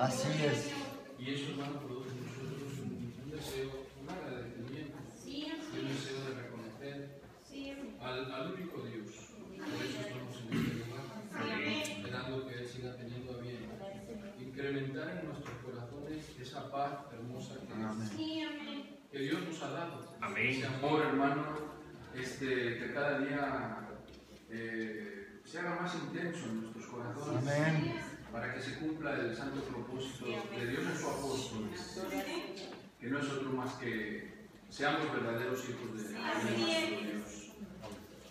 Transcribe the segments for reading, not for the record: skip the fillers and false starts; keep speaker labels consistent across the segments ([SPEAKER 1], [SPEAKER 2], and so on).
[SPEAKER 1] Así es.
[SPEAKER 2] Y eso, hermano, produce en nosotros un deseo, un agradecimiento, un deseo de reconocer al único Dios. Por eso estamos en este lugar, esperando que Él siga teniendo a bien incrementar en nuestros corazones esa paz hermosa que Dios nos ha dado.
[SPEAKER 3] Amén.
[SPEAKER 2] Ese amor, hermano, que cada día se haga más intenso en nuestros corazones.
[SPEAKER 1] Amén.
[SPEAKER 2] Para que se cumpla el santo propósito de Dios en su apóstol, que no es otro más que seamos verdaderos hijos de nuestro Dios.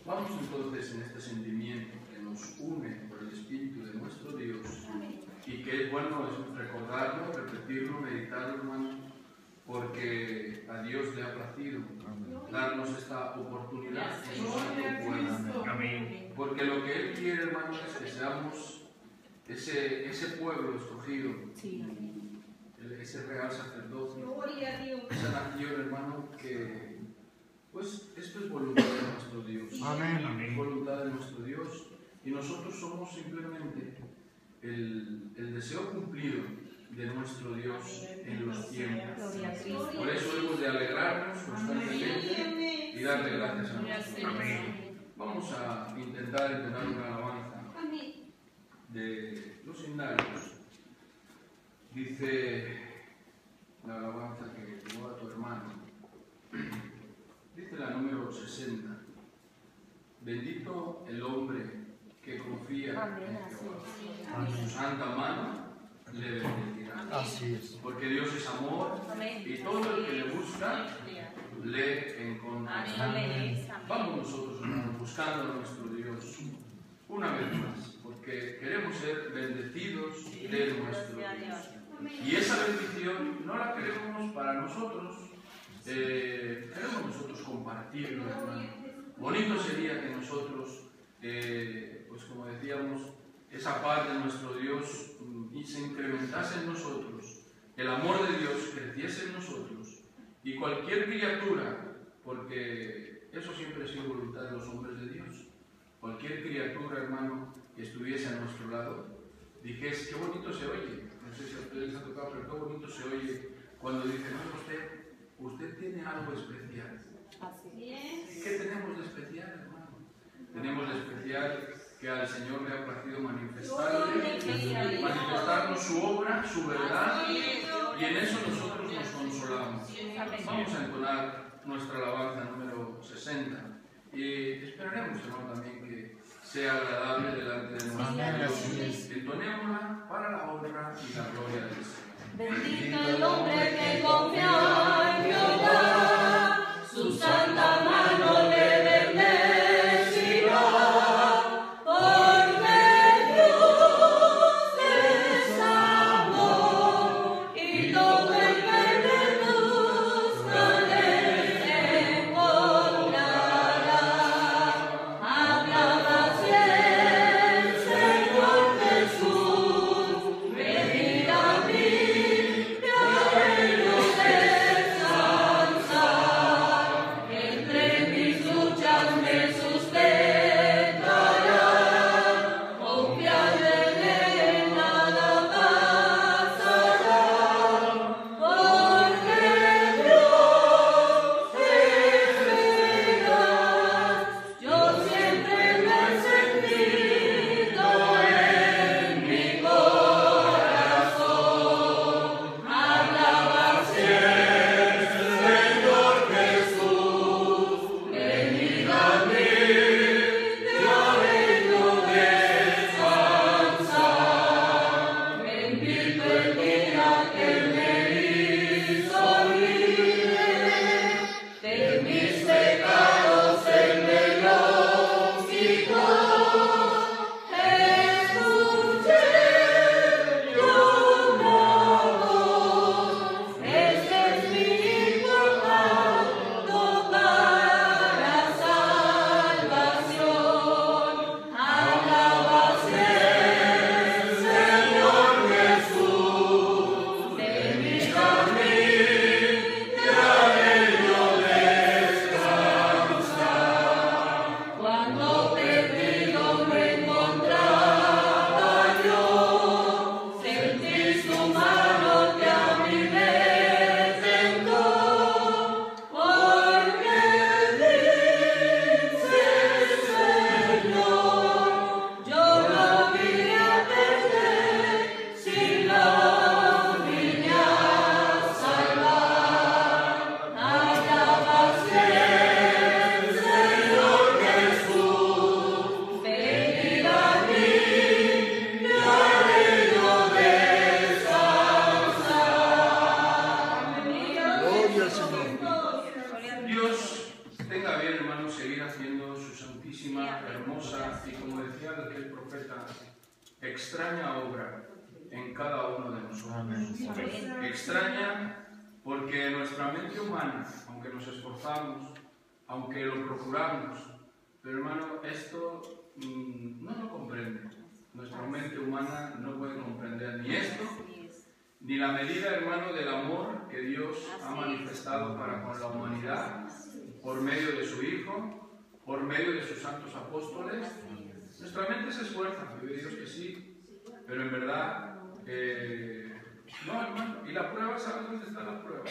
[SPEAKER 2] Vamos entonces en este sentimiento que nos une por el Espíritu de nuestro Dios y que es bueno es recordarlo, repetirlo, meditarlo, hermano, porque a Dios le ha placido darnos esta oportunidad en su santo pueblo.
[SPEAKER 3] Amén.
[SPEAKER 2] Porque lo que Él quiere, hermano, es que seamos ese pueblo escogido, ese real sacerdocio, esa nación, hermano, que pues esto es voluntad de nuestro Dios.
[SPEAKER 1] Amén.
[SPEAKER 2] Es voluntad de nuestro Dios y nosotros somos simplemente el deseo cumplido de nuestro Dios en los tiempos. Por eso hemos de alegrarnos constantemente y darle gracias a nuestro Dios. Vamos a intentar entonar una alabanza de los himnarios. Dice la alabanza que llegó a tu hermano, dice la número 60: bendito el hombre que confía en Jehová, su santa mano le bendecirá.
[SPEAKER 1] Así es.
[SPEAKER 2] Porque Dios es amor y todo el que le busca le encontrará. Vamos nosotros, hermanos, buscando a nuestro Dios una vez más, porque queremos ser bendecidos de nuestro Dios. Y esa bendición no la queremos para nosotros, queremos nosotros compartirlo, hermano. Bonito sería que nosotros, pues como decíamos, esa paz de nuestro Dios se incrementase en nosotros, el amor de Dios creciese en nosotros, y cualquier criatura, porque eso siempre ha sido voluntad de los hombres de Dios, cualquier criatura, hermano, que estuviese a nuestro lado, dijese, qué bonito se oye, no sé si a ustedes les ha tocado, pero qué bonito se oye cuando dicen, no, usted tiene algo especial. ¿Qué tenemos de especial, hermano? Tenemos de especial que al Señor le ha placido manifestarnos su obra, su verdad, y en eso nosotros nos consolamos. Vamos a entonar nuestra alabanza número 60 y esperaremos, hermano, también que sea agradable delante de nuestro Dios. Entonémosla para la honra y la gloria del Señor.
[SPEAKER 4] Bendito el hombre que confía en Jehová, su santa mano le bendecirá, porque Dios es amor y todo el que le busca le encontrará. Hablaba el Señor Jesús, venid a mí, que a él os
[SPEAKER 2] obra en cada uno de nosotros. Extraña porque nuestra mente humana, aunque nos esforzamos, aunque lo procuramos, pero hermano, esto no lo comprende. Nuestra mente humana no puede comprender ni esto, ni la medida, hermano, del amor que Dios ha manifestado para con la humanidad por medio de su Hijo, por medio de sus santos apóstoles. Nuestra mente se esfuerza, vive Dios que sí, pero en verdad, no, hermano. Y la prueba, ¿sabes dónde está la prueba?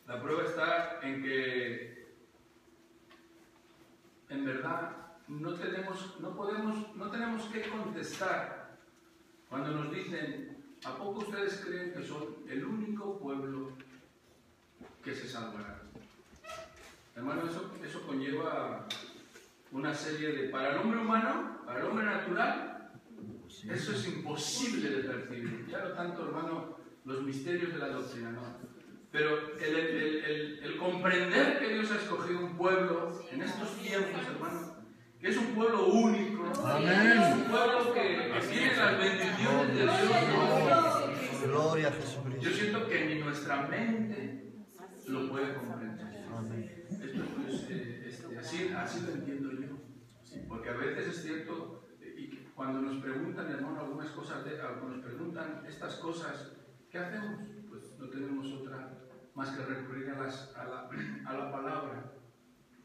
[SPEAKER 2] La prueba está en que, en verdad, no tenemos que contestar cuando nos dicen: ¿a poco ustedes creen que son el único pueblo que se salvará? Hermano, eso conlleva una serie de... Para el hombre humano, para el hombre natural, eso es imposible de percibir. Ya no tanto, hermano, los misterios de la doctrina, no. Pero el comprender que Dios ha escogido un pueblo en estos tiempos, hermano, que es un pueblo único, es un pueblo que tiene las bendiciones de Dios.
[SPEAKER 1] Gloria a Jesucristo.
[SPEAKER 2] Yo siento que ni nuestra mente lo puede comprender. Esto pues, así lo entiendo yo. Porque a veces es cierto, y cuando nos preguntan, hermano, algunas cosas, cuando nos preguntan estas cosas, ¿qué hacemos? Pues no tenemos otra más que recurrir a la palabra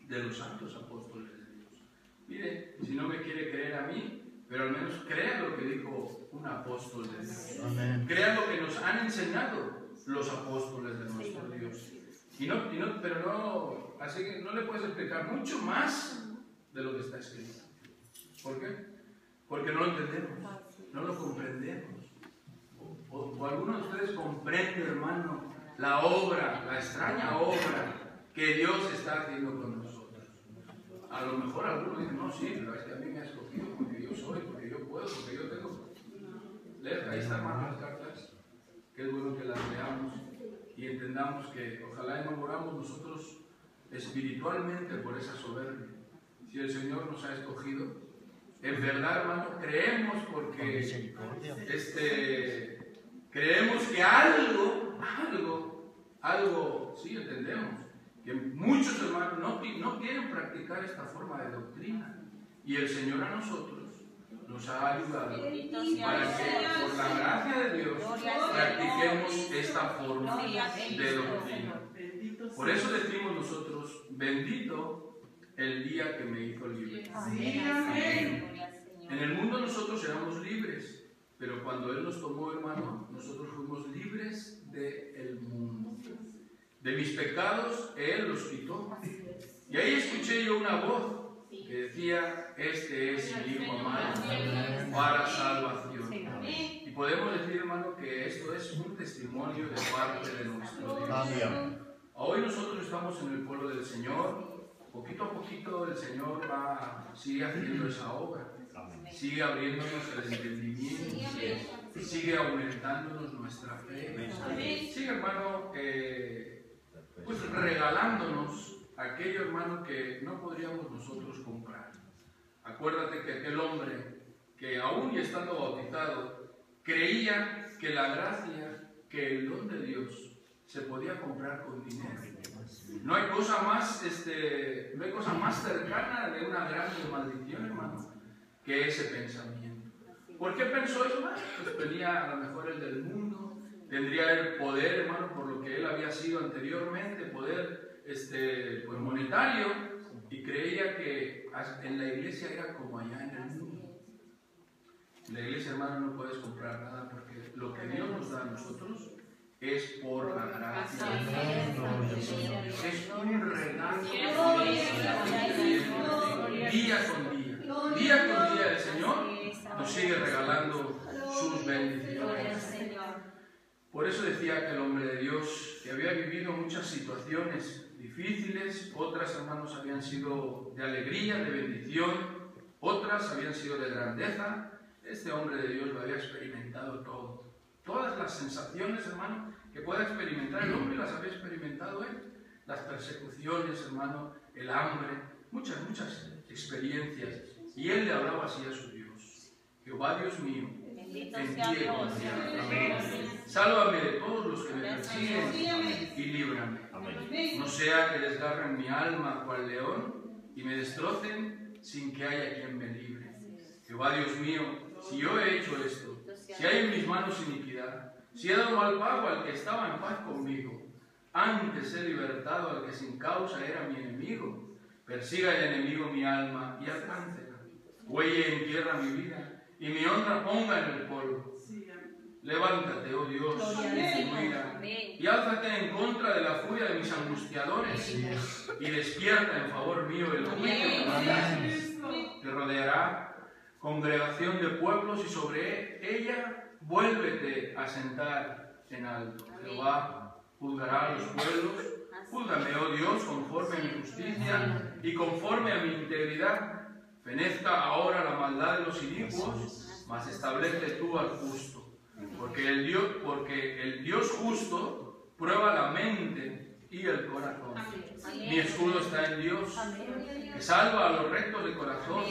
[SPEAKER 2] de los santos apóstoles de Dios. Mire, si no me quiere creer a mí, pero al menos crea lo que dijo un apóstol de Dios. Crea lo que nos han enseñado los apóstoles de nuestro Dios. Así que no le puedes explicar mucho más de lo que está escrito. ¿Por qué? Porque no lo entendemos, no lo comprendemos. O alguno de ustedes comprende, hermano, la obra, la extraña obra que Dios está haciendo con nosotros. A lo mejor algunos dicen: no, sí, pero es que a mí me ha escogido porque yo soy, porque yo puedo, porque yo tengo. Ahí están, hermano, las cartas. Que es bueno que las leamos y entendamos que ojalá no moramos nosotros espiritualmente por esa soberbia. Si el Señor nos ha escogido, en verdad, hermano, creemos porque creemos que algo, sí, entendemos que muchos hermanos no quieren practicar esta forma de doctrina, y el Señor a nosotros nos ha ayudado para que, por la gracia de Dios, practiquemos esta forma de doctrina. Por eso decimos nosotros: bendito el día que me hizo libre. En el mundo nosotros éramos libres, pero cuando Él nos tomó, hermano, nosotros fuimos libres del mundo. De mis pecados Él los quitó. Y ahí escuché yo una voz que decía: este es el Hijo amado para salvación. Y podemos decir, hermano, que esto es un testimonio de parte de nuestro Dios. Hoy nosotros estamos en el pueblo del Señor. Poquito a poquito el Señor sigue haciendo esa obra. Sigue abriéndonos el entendimiento, sigue aumentándonos nuestra fe, sigue, hermano, pues regalándonos aquello, hermano, que no podríamos nosotros comprar. Acuérdate que aquel hombre que, aún y estando bautizado, creía que la gracia, que el don de Dios se podía comprar con dinero. No hay cosa más cercana de una gran maldición, hermano, que ese pensamiento. ¿Por qué pensó eso? Pues venía a lo mejor el del mundo, tendría el poder, hermano, por lo que él había sido anteriormente, poder pues monetario, y creía que en la iglesia era como allá en el mundo. En la iglesia, hermano, no puedes comprar nada, porque lo que Dios nos da a nosotros es por la gracia. Es un regalo día con día. Día con día el Señor nos sigue regalando sus bendiciones. Por eso decía que el hombre de Dios, que había vivido muchas situaciones difíciles, otras, hermanos, habían sido de alegría, de bendición, otras habían sido de grandeza. Este hombre de Dios lo había experimentado todo. Todas las sensaciones, hermano, que pueda experimentar el hombre, las había experimentado él. Las persecuciones, hermano, el hambre, muchas experiencias. Y él le hablaba así a su Dios: Jehová Dios mío, En ti he confiado. Amén. Sálvame de todos los que me persiguen y líbrame. Amén. No sea que desgarren mi alma cual león y me destrocen sin que haya quien me libre. Jehová Dios mío, si yo he hecho esto, si hay en mis manos iniquidad, si he dado mal pago al que estaba en paz conmigo, antes he libertado al que sin causa era mi enemigo, persiga el enemigo mi alma y alcáncela, huelle en tierra mi vida y mi honra ponga en el polvo. Levántate, oh Dios, en tu ira, y álzate en contra de la furia de mis angustiadores, y despierta en favor mío el juicio. Te rodeará congregación de pueblos, y sobre ella vuélvete a sentar en alto. Jehová juzgará a los pueblos. Júzgame, oh Dios, conforme a mi justicia y conforme a mi integridad. Fenezca ahora la maldad de los inicuos, mas establece tú al justo. Porque el Dios justo prueba la mente y el corazón. Mi escudo está en Dios, que salva a los rectos de corazón.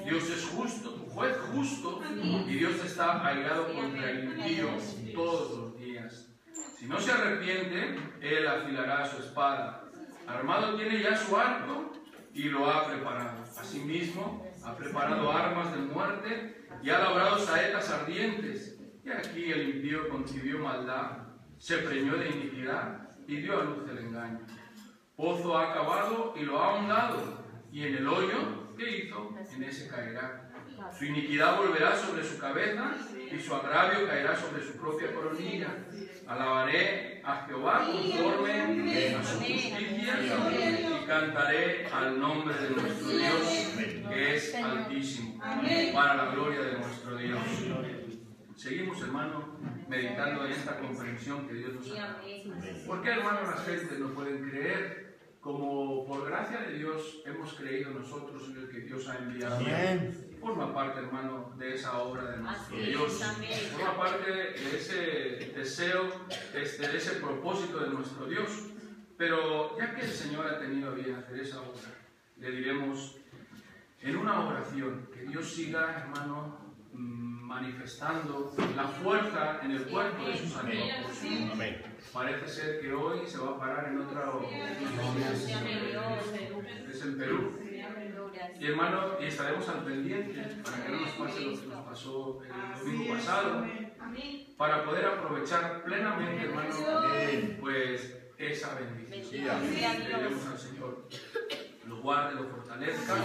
[SPEAKER 2] Dios es justo, tu juez justo, y Dios está airado contra el impío todos los días. Si no se arrepiente, él afilará su espada. Armado tiene ya su arco y lo ha preparado. Asimismo, ha preparado armas de muerte y ha labrado saetas ardientes. Y aquí el impío concibió maldad, se preñó de iniquidad y dio a luz el engaño. Pozo ha cavado y lo ha ahondado, y en el hoyo que hizo, en ese caerá. Su iniquidad volverá sobre su cabeza y su agravio caerá sobre su propia coronilla. Alabaré a Jehová conforme a su justicia y cantaré al nombre de nuestro Dios, que es altísimo, para la gloria de nuestro Dios. Seguimos, hermano, meditando en esta comprensión que Dios nos ha dado. ¿Por qué, hermano, las gentes no pueden creer? Como por gracia de Dios hemos creído nosotros en el que Dios ha enviado. Forma parte, hermano, de esa obra de nuestro Dios. Forma parte de ese deseo, de ese propósito de nuestro Dios. Pero ya que el Señor ha tenido a bien hacer esa obra, le diremos en una oración que Dios siga, hermano, manifestando la fuerza en el cuerpo de sus santos. Amén. Parece ser que hoy se va a parar en otra es en Perú. Y hermano, y estaremos al pendiente para que no nos pase lo que nos pasó el domingo pasado, para poder aprovechar plenamente, hermano, pues esa bendición. Pedimos al Señor lo guarde, lo fortalezca.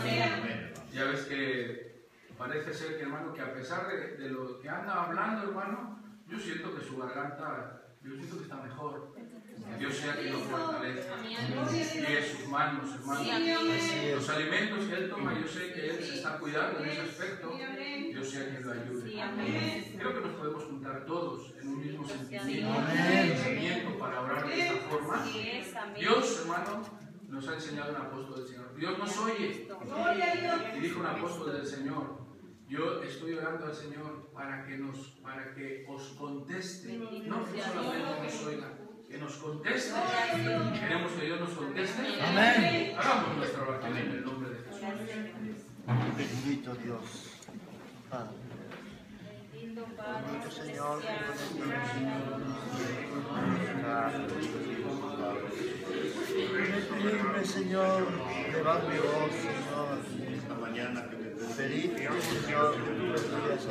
[SPEAKER 2] Ya ves que parece ser que, hermano, que a pesar de lo que anda hablando, hermano, yo siento que su garganta, yo siento que está mejor. Que Dios sea quien lo fortalezca. Y sus manos, hermano. Los alimentos que él toma, yo sé que él se está cuidando en ese aspecto. Dios sea quien lo ayude. Creo que nos podemos juntar todos en un mismo sentimiento para orar de esta forma. Dios, hermano, nos ha enseñado un apóstol del Señor. Dios nos oye. Y dijo un apóstol del Señor: yo estoy orando al Señor para que os conteste, no que solamente nos oiga, que nos conteste. Queremos que Dios nos conteste. Amén. Hagamos nuestra oración en el nombre de Jesús.
[SPEAKER 1] Bendito Dios, Padre. Bendito Señor, permitirme, Señor, levar mi voz, Señor, esta mañana que me pedirte, Señor, que tú bendigas a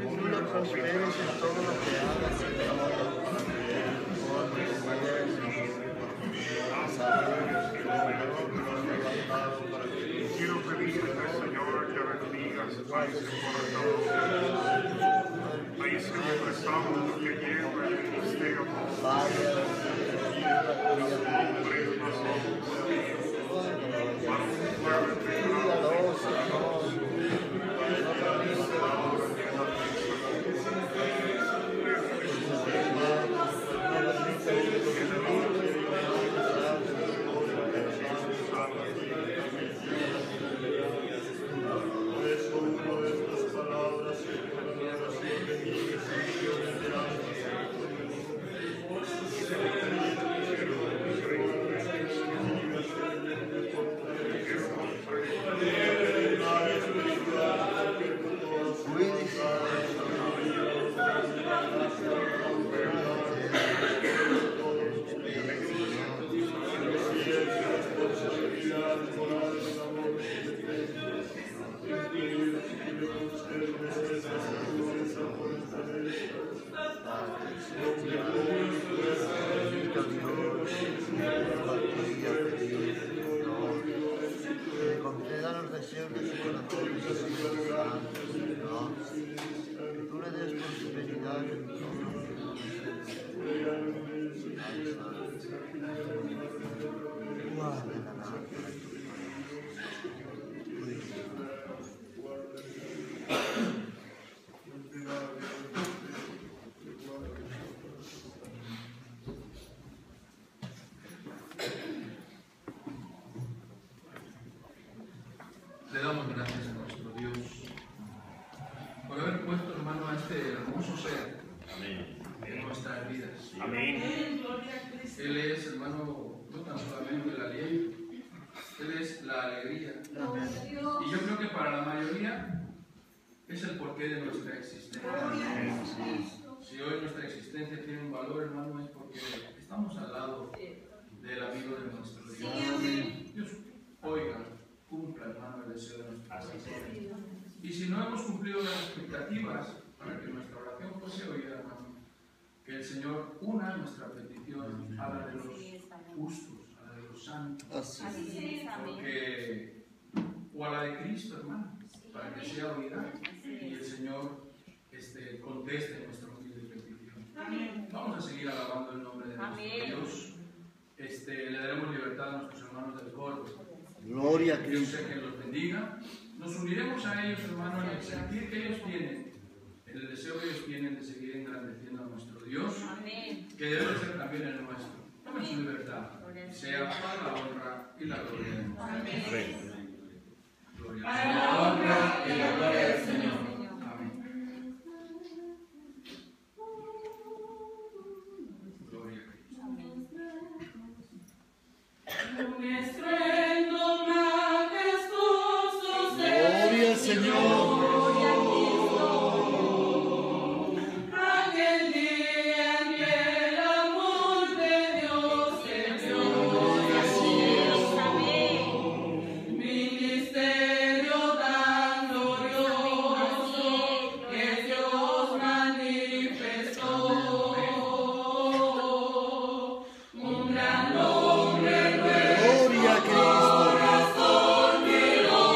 [SPEAKER 1] tú le prosperes en todo lo que hagas, Señor.
[SPEAKER 3] Quiero pedirte, Señor, que bendigas países por países donde estamos, que lleva el ministerio
[SPEAKER 2] este hermoso ser en nuestras vidas.
[SPEAKER 3] Amén.
[SPEAKER 2] Él es, hermano, no tan solamente el aliento, Él es la alegría. Y yo creo que para la mayoría es el porqué de nuestra existencia. Si hoy nuestra existencia tiene un valor, hermano, es porque estamos al lado del amigo de nuestro Dios. Dios, oiga, cumpla, hermano, el deseo de nuestro corazón. Y si no hemos cumplido las expectativas para que nuestra oración fuese oída, hermano, que el Señor una nuestra petición a la de los justos, a la de los santos, porque, o a la de Cristo, hermano, para que sea oída y el Señor conteste nuestra humilde petición. Vamos a seguir alabando el nombre de nuestro Dios. Le daremos libertad a nuestros hermanos del coro.
[SPEAKER 1] Gloria a
[SPEAKER 2] Dios
[SPEAKER 1] Cristo.
[SPEAKER 2] sea que los bendiga. Nos uniremos a ellos, hermanos, en el sentir que ellos tienen, en el deseo que ellos tienen de seguir engrandeciendo a nuestro Dios, que debe ser también el nuestro. Tomen su libertad, y sea para la honra y la gloria de Dios.
[SPEAKER 1] Amén.
[SPEAKER 2] Gloria
[SPEAKER 4] Para
[SPEAKER 2] al Señor.
[SPEAKER 4] la honra y la gloria del Señor.
[SPEAKER 2] Amén. Gloria a Cristo.
[SPEAKER 4] Un estruendo majestuoso se
[SPEAKER 1] Gloria al Señor.
[SPEAKER 4] aquel día en que el amor de Dios se dio. Ministerio tan glorioso que Dios manifestó. Un gran hombre nuevo.
[SPEAKER 1] Gloria a Cristo.
[SPEAKER 4] Corazón miró.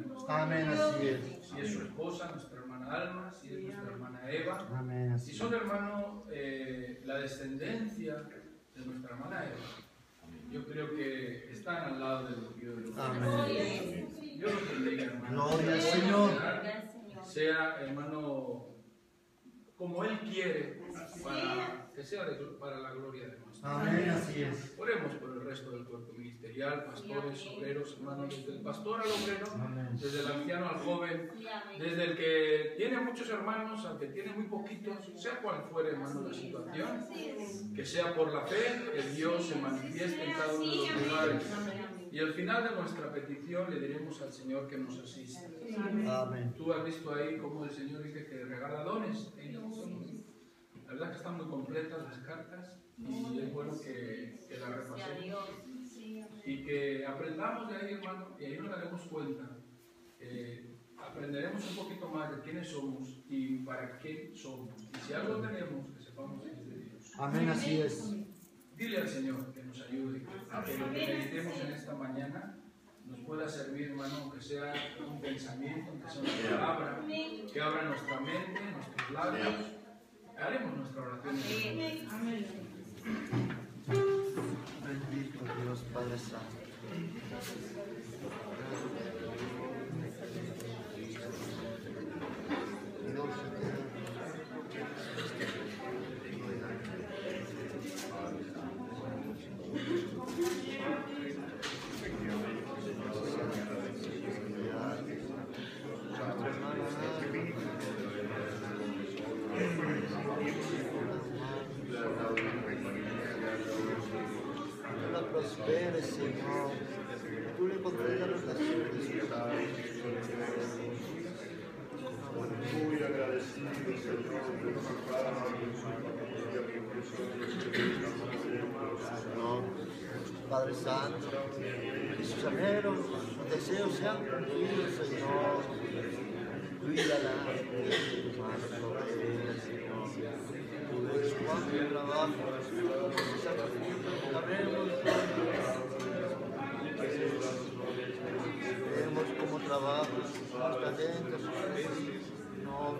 [SPEAKER 2] de nosotros.
[SPEAKER 1] Amén, así es.
[SPEAKER 2] Si es su esposa, nuestra hermana Alma, si es nuestra hermana Eva,
[SPEAKER 1] Amén, así
[SPEAKER 2] si
[SPEAKER 1] es.
[SPEAKER 2] son hermanos, la descendencia de nuestra hermana Eva, yo creo que están al lado del Dios de los
[SPEAKER 1] Amén.
[SPEAKER 2] Dios los bendiga, hermano.
[SPEAKER 1] Gloria al Señor.
[SPEAKER 2] Sea, hermano, como Él quiere, para que sea para la gloria de nuestro.
[SPEAKER 1] Amén, así es.
[SPEAKER 2] Oremos por el resto del cuerpo ministerial, pastores, obreros, hermanos, desde el pastor al obrero,
[SPEAKER 1] Amén.
[SPEAKER 2] desde el anciano al joven, desde el que tiene muchos hermanos al que tiene muy poquitos, sea cual fuere, hermano, la situación, que sea por la fe que Dios se manifieste en cada uno de los lugares. Y al final de nuestra petición le diremos al Señor que nos asista.
[SPEAKER 1] Amén.
[SPEAKER 2] Tú has visto ahí cómo el Señor dice que regala dones. La verdad que están muy completas las cartas y es bueno que las repasemos y que aprendamos de ahí, hermano, y ahí nos daremos cuenta. Aprenderemos un poquito más de quiénes somos y para qué somos. Y si algo tenemos, que sepamos que es de Dios.
[SPEAKER 1] Amén, así es.
[SPEAKER 2] Dile al Señor que nos ayude, que lo que meditemos en esta mañana nos pueda servir, hermano, aunque sea un pensamiento, aunque sea una palabra, que abra nuestra mente, nuestros labios. Haremos nuestra oración.
[SPEAKER 1] Bendito Dios Padre Santo. Que la prospere, Señor. Que tú le concedas los deseos de su alma.
[SPEAKER 3] Muy agradecido, Señor,
[SPEAKER 1] Señor, Padre Santo, que sus anhelos, sus deseos sean cumplidos, Señor. Cuídala, tu mano sobre ella, Señor. Tú ves cuánto trabajo, vemos cómo trabaja, sus talentos, sus servicios, Señor.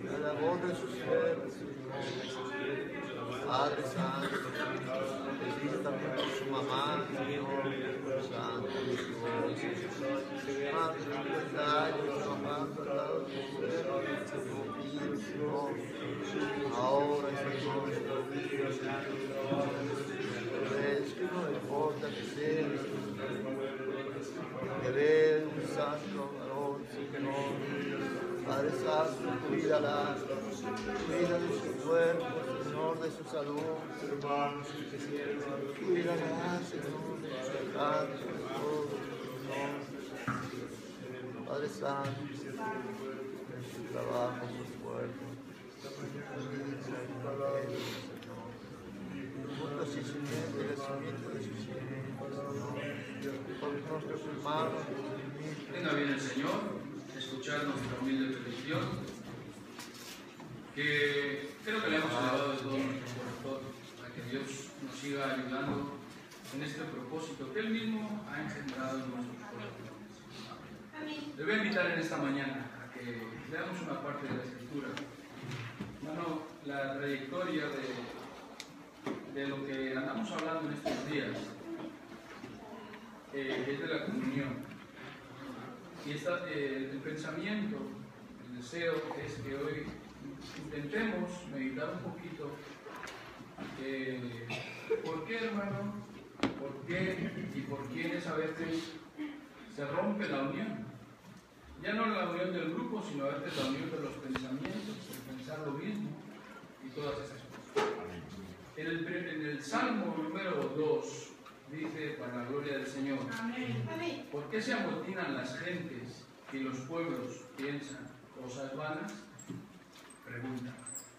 [SPEAKER 1] La labor de sus siervos, Señor. Padre Santo, bendice también por su mamá, Señor, Santo, Señor. Más de 50 años trabajando al lado de su siervo, Señor. Ahora, Señor, ves que no le importa que sea, que ve un santo varón, Señor. Padre Santo, cuídala, cuida de su cuerpo, Señor, de su salud, hermanos, cuídala, Señor, de su alcance, de todo, Señor. Padre Santo, en su trabajo, en su cuerpo, juntos y simiente, el cimiento de sus hijos, por nuestros hermanos,
[SPEAKER 2] Tenga bien el Señor, escuchar nuestra humilde petición, que creo que le hemos elevado de todo nuestro corazón, para que Dios nos siga ayudando en este propósito que Él mismo ha engendrado en nuestros corazones. Le voy a invitar en esta mañana a que leamos una parte de la Escritura. Hermano, la trayectoria de lo que andamos hablando en estos días es de la comunión. Y el pensamiento, el deseo es que hoy intentemos meditar un poquito por qué, hermano, por qué y por quiénes a veces se rompe la unión. Ya no la unión del grupo, sino a veces la unión de los pensamientos, el pensar lo mismo y todas esas cosas. En el Salmo número 2 dice, para la gloria del Señor, ¿por qué se amotinan las gentes y los pueblos piensan cosas vanas? Pregunta.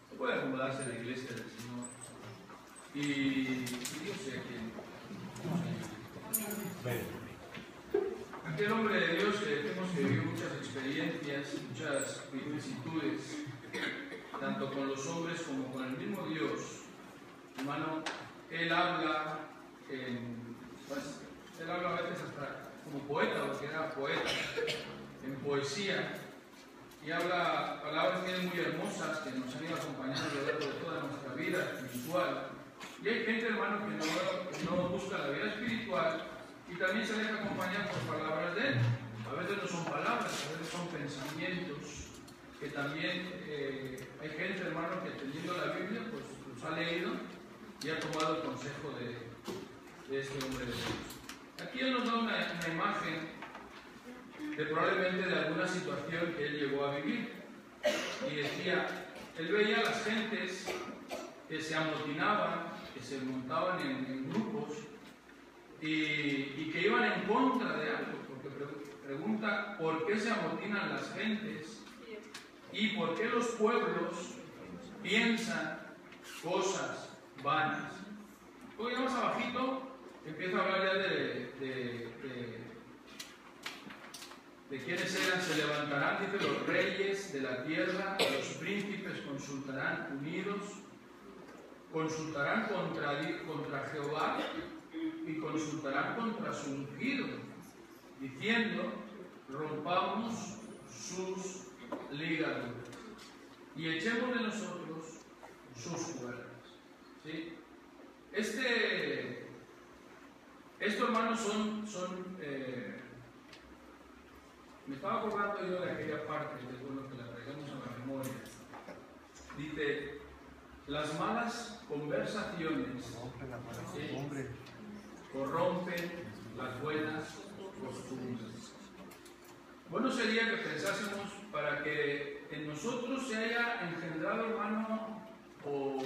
[SPEAKER 2] ¿Se puede acomodarse en la iglesia del Señor? Y Dios sea quien nos ayude. Aquel hombre de Dios hemos vivido muchas experiencias, muchas vicisitudes, tanto con los hombres como con el mismo Dios. Hermano, Él habla a veces hasta como poeta, porque era poeta, en poesía, y habla palabras que tienen muy hermosas, que nos han ido acompañando a lo largo de toda nuestra vida espiritual. Y hay gente, hermano, que no busca la vida espiritual y también se deja acompañar por palabras de él. A veces no son palabras, a veces son pensamientos, que también hay gente, hermano, que teniendo la Biblia, pues los ha leído y ha tomado el consejo de este hombre de Dios. Aquí él nos da una imagen de probablemente de alguna situación que él llegó a vivir. Y decía, él veía a las gentes que se amotinaban, que se montaban en grupos y que iban en contra de algo, porque pregunta por qué se amotinan las gentes y por qué los pueblos piensan cosas vanas. Luego ya más abajito empieza a hablar ya de quiénes eran. Se levantarán, dice, los reyes de la tierra, los príncipes consultarán unidos, consultarán contra Jehová y consultarán contra su ungido, diciendo, rompamos sus ligaduras y echemos de nosotros sus cuerdas. ¿Sí? Estos hermanos son me estaba acordando yo de aquella parte, que es bueno que la traigamos a la memoria. Dice, las malas conversaciones corrompen las buenas costumbres. Bueno sería que pensásemos para que en nosotros se haya engendrado, hermano, o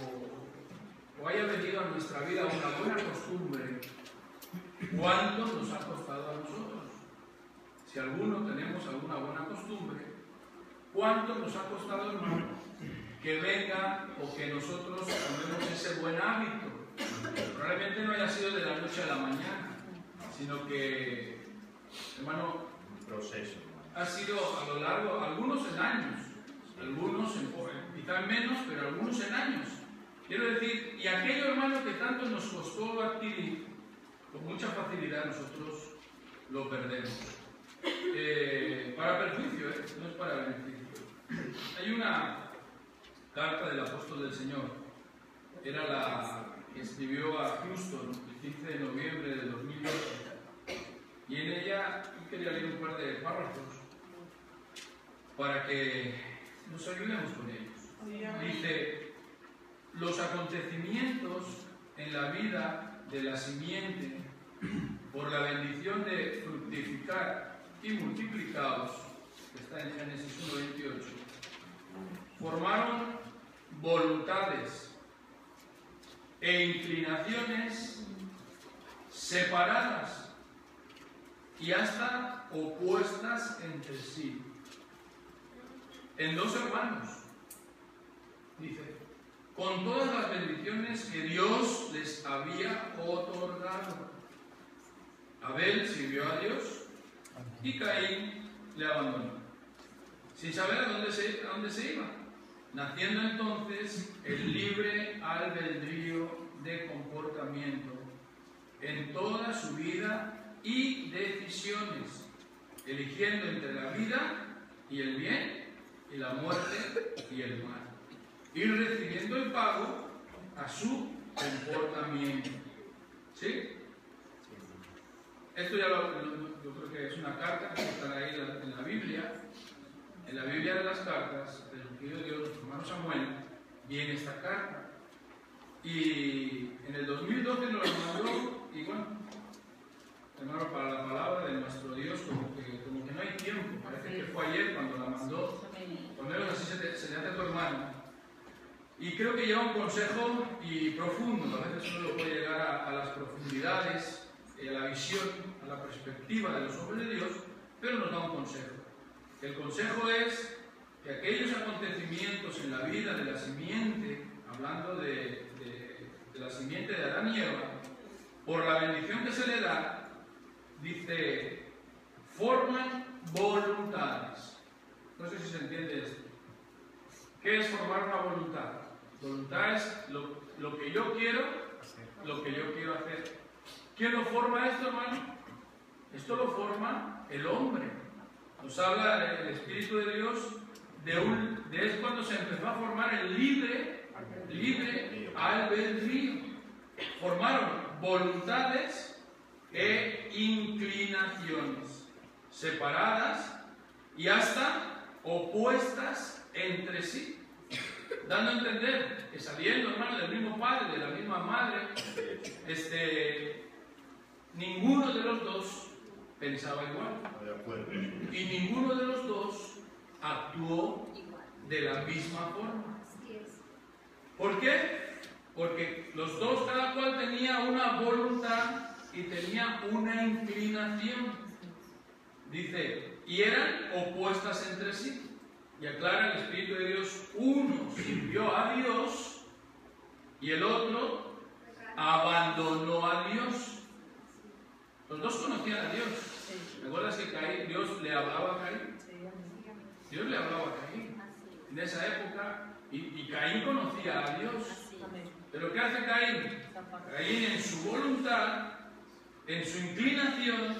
[SPEAKER 2] haya venido a nuestra vida una buena costumbre, ¿cuánto nos ha costado a nosotros? Si alguno tenemos alguna buena costumbre, ¿cuánto nos ha costado, hermano, que venga o que nosotros tomemos ese buen hábito? Probablemente no haya sido de la noche a la mañana, sino que, hermano,
[SPEAKER 3] Proceso.
[SPEAKER 2] ha sido a lo largo, algunos en años, algunos quizás menos, pero algunos en años. Quiero decir, y aquello, hermano, que tanto nos costó adquirir, con mucha facilidad nosotros lo perdemos. Para perjuicio, no es para beneficio. Hay una carta del apóstol del Señor, era la que escribió a Houston el 15 de noviembre del 2012, y en ella yo quería leer un par de párrafos para que nos ayudemos con ellos. Dice, los acontecimientos en la vida de la simiente, por la bendición de fructificar y multiplicados, que está en Génesis 1:28, formaron voluntades e inclinaciones separadas y hasta opuestas entre sí, en dos hermanos, dice, con todas las bendiciones que Dios les había otorgado. Abel sirvió a Dios y Caín le abandonó, sin saber a dónde se iba, naciendo entonces el libre albedrío de comportamiento en toda su vida y decisiones, eligiendo entre la vida y el bien y la muerte y el mal, y recibiendo el pago a su comportamiento. ¿Sí? Esto ya yo creo que es una carta que está ahí en la Biblia. En la Biblia de las cartas, del ungido de Dios, nuestro hermano Samuel, viene esta carta. Y en el 2012 nos la mandó, y bueno, hermano, para la palabra de nuestro Dios, como que no hay tiempo. Parece que fue ayer cuando la mandó. Por lo menos así se le hace a tu hermano. Y creo que lleva un consejo y profundo. A veces uno puede llegar a las profundidades, a la visión, a la perspectiva de los hombres de Dios, pero nos da un consejo. El consejo es que aquellos acontecimientos en la vida de la simiente, hablando de la simiente de Adán y Eva, por la bendición que se le da, dice, forman voluntades. No sé si se entiende esto. ¿Qué es formar una voluntad? Voluntad es lo que yo quiero, lo que yo quiero hacer. ¿Quién lo forma esto, hermano? esto lo forma el hombre. Nos habla el Espíritu de Dios es cuando se empezó a formar el libre albedrío. Formaron voluntades e inclinaciones separadas y hasta opuestas entre sí, dando a entender que saliendo, hermano, del mismo padre, de la misma madre, ninguno de los dos pensaba igual y ninguno de los dos actuó de la misma forma. ¿Por qué? Porque los dos, cada cual tenía una voluntad y tenía una inclinación. Dice, y eran opuestas entre sí. Y aclara el Espíritu de Dios, uno sirvió a Dios y el otro abandonó a Dios. Los dos conocían a Dios. ¿Recuerdas que Dios le hablaba a Caín? Dios le hablaba a Caín en esa época y Caín conocía a Dios. Pero ¿qué hace Caín? Caín en su voluntad, en su inclinación,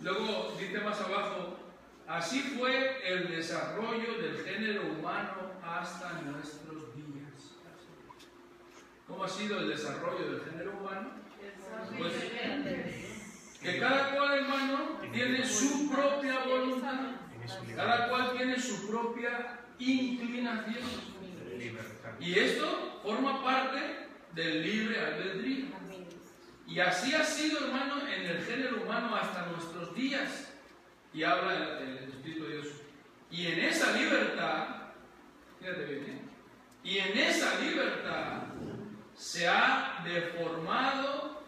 [SPEAKER 2] luego dice más abajo, así fue el desarrollo del género humano hasta nuestros días. ¿Cómo ha sido el desarrollo del género humano? Pues que cada cual, hermano, tiene su propia voluntad, cada cual tiene su propia inclinación. Y esto forma parte del libre albedrío. Y así ha sido, hermano, en el género humano hasta nuestros días. Y habla el Espíritu de Dios. Y en esa libertad, fíjate bien, y en esa libertad se ha deformado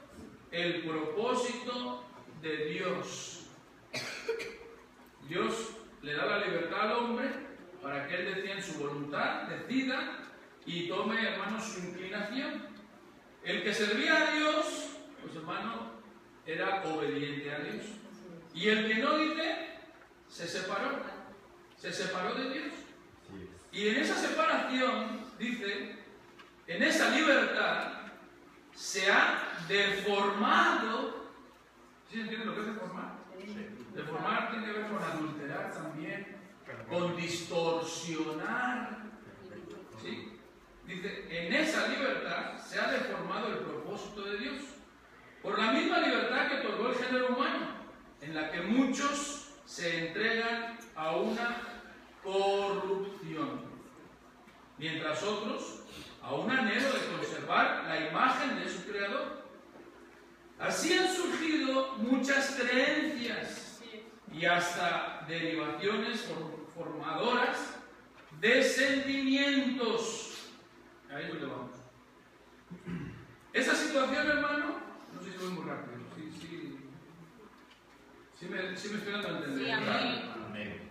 [SPEAKER 2] el propósito de Dios. Dios le da la libertad al hombre para que él decida en su voluntad, decida y tome, hermano, su inclinación. El que servía a Dios, pues, hermano, era obediente a Dios. Y el que no, dice, se separó de Dios. Y en esa separación, dice, en esa libertad, se ha deformado. ¿Sí entienden lo que es deformar? Deformar tiene que ver con adulterar también, con distorsionar. ¿Sí? Dice, en esa libertad se ha deformado el propósito de Dios. Por la misma libertad que otorgó el género humano, en la que muchos se entregan a una corrupción, mientras otros a un anhelo de conservar la imagen de su Creador. Así han surgido muchas creencias y hasta derivaciones formadoras de sentimientos. Ahí es donde vamos. Esa situación, hermano, no sé si voy muy rápido. Sí me estoy dando a entender.
[SPEAKER 4] Sí, amén.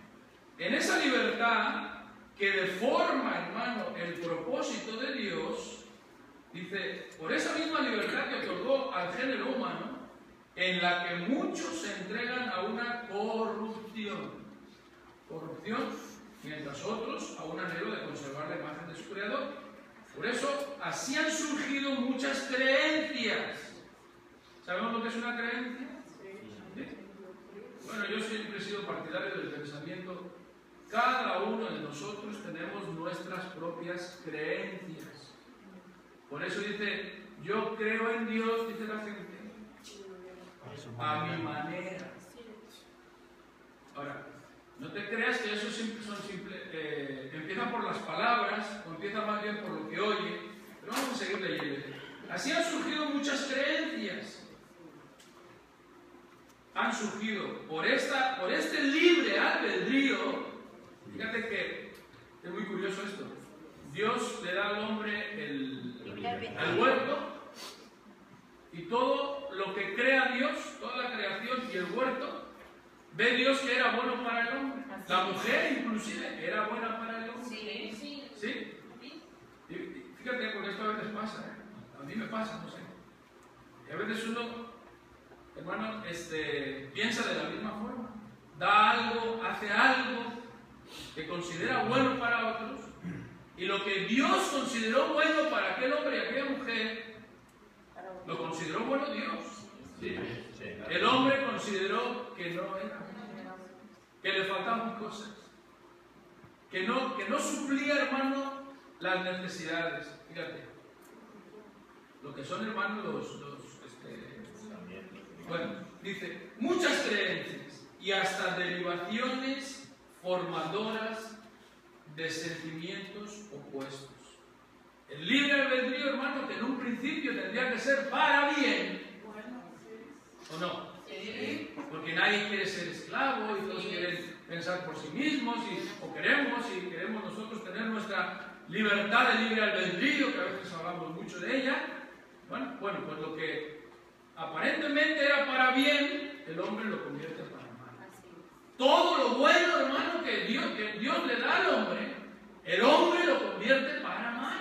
[SPEAKER 2] En esa libertad que deforma, hermano, el propósito de Dios, dice, por esa misma libertad que otorgó al género humano, en la que muchos se entregan a una corrupción, mientras otros a un anhelo de conservar la imagen de su Creador. Por eso, así han surgido muchas creencias. ¿Sabemos lo que es una creencia? ¿Sí? Bueno, yo siempre he sido partidario del pensamiento. Cada uno de nosotros tenemos nuestras propias creencias. Por eso dice, yo creo en Dios, dice la gente, a mi manera. Ahora, no te creas que eso son simples, empieza por las palabras, o empieza más bien por lo que oye, pero vamos a seguir leyendo. Así han surgido muchas creencias. Han surgido por este libre albedrío. Fíjate que es muy curioso esto. Dios le da al hombre el huerto, y todo lo que crea Dios, toda la creación y el huerto, ve Dios que era bueno para el hombre. La mujer inclusive era buena para el hombre. ¿Sí? Y fíjate, porque esto a veces pasa, a mí me pasa, no sé. Y a veces uno, hermano, piensa de la misma forma. Da algo, hace algo que considera bueno para otros, y lo que Dios consideró bueno para aquel hombre y aquella mujer, lo consideró bueno Dios. ¿Sí? El hombre consideró que no era, que le faltaban cosas, que no suplía, hermano, las necesidades. Fíjate, lo que son, hermano, bueno, dice, muchas creencias y hasta derivaciones formadoras de sentimientos opuestos. El libre albedrío, hermano, que en un principio tendría que ser para bien, ¿o no?
[SPEAKER 4] Sí.
[SPEAKER 2] Porque nadie quiere ser esclavo y todos quieren pensar por sí mismos o queremos nosotros tener nuestra libertad de libre albedrío, que a veces hablamos mucho de ella. Bueno, pues lo que aparentemente era para bien, el hombre lo convierte para mal. Todo lo bueno, hermano, que Dios le da al hombre, el hombre lo convierte para mal.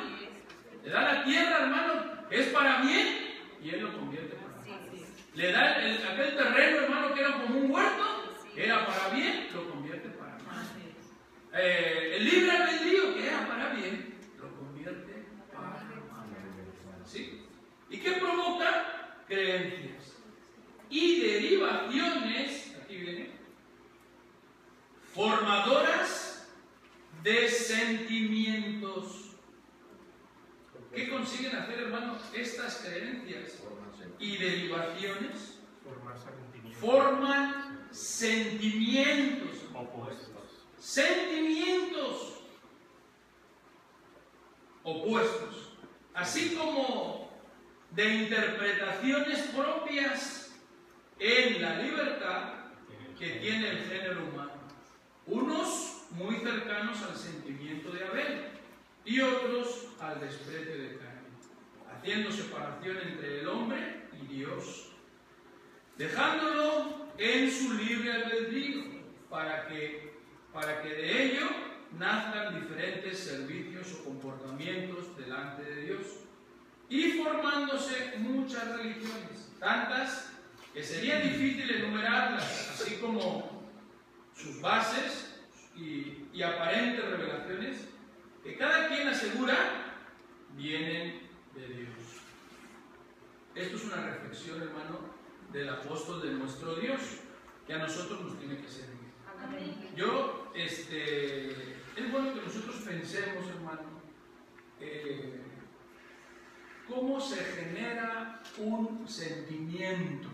[SPEAKER 2] Le da la tierra, hermano, que es para bien, y él lo convierte para mal. Le da aquel terreno, hermano, que era como un huerto, que era para bien, lo convierte para mal. El libre albedrío, que era para bien, lo convierte para mal. ¿Sí? ¿Y qué provoca? Creencias y derivaciones, aquí viene, formadoras de sentimientos. ¿Qué consiguen hacer, hermano, estas creencias y derivaciones? Forman sentimientos
[SPEAKER 3] Opuestos.
[SPEAKER 2] Sentimientos opuestos, así como de interpretaciones propias en la libertad que tiene el género humano. Unos muy cercanos al sentimiento de Abel y otros al desprecio de Caín, haciendo separación entre el hombre y Dios, dejándolo en su libre albedrío para que de ello nazcan diferentes servicios o comportamientos delante de Dios, y formándose muchas religiones, tantas que sería difícil enumerarlas, así como sus bases y aparentes revelaciones, que cada quien asegura vienen de Dios. Esto es una reflexión, hermano, del apóstol de nuestro Dios, que a nosotros nos tiene que servir. Yo, es bueno que nosotros pensemos, hermano, cómo se genera un sentimiento.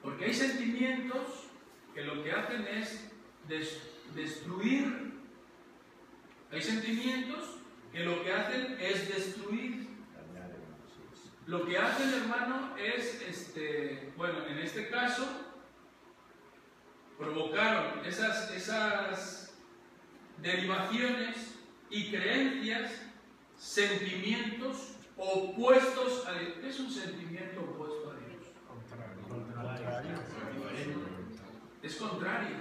[SPEAKER 2] Porque hay sentimientos que lo que hacen es destruir. Hay sentimientos que lo que hacen es destruir. Lo que hacen, hermano, es, bueno, en este caso, provocaron esas derivaciones y creencias, sentimientos opuestos a Dios. ¿Qué es un sentimiento opuesto a Dios?
[SPEAKER 3] Contrario.
[SPEAKER 2] Es contrario.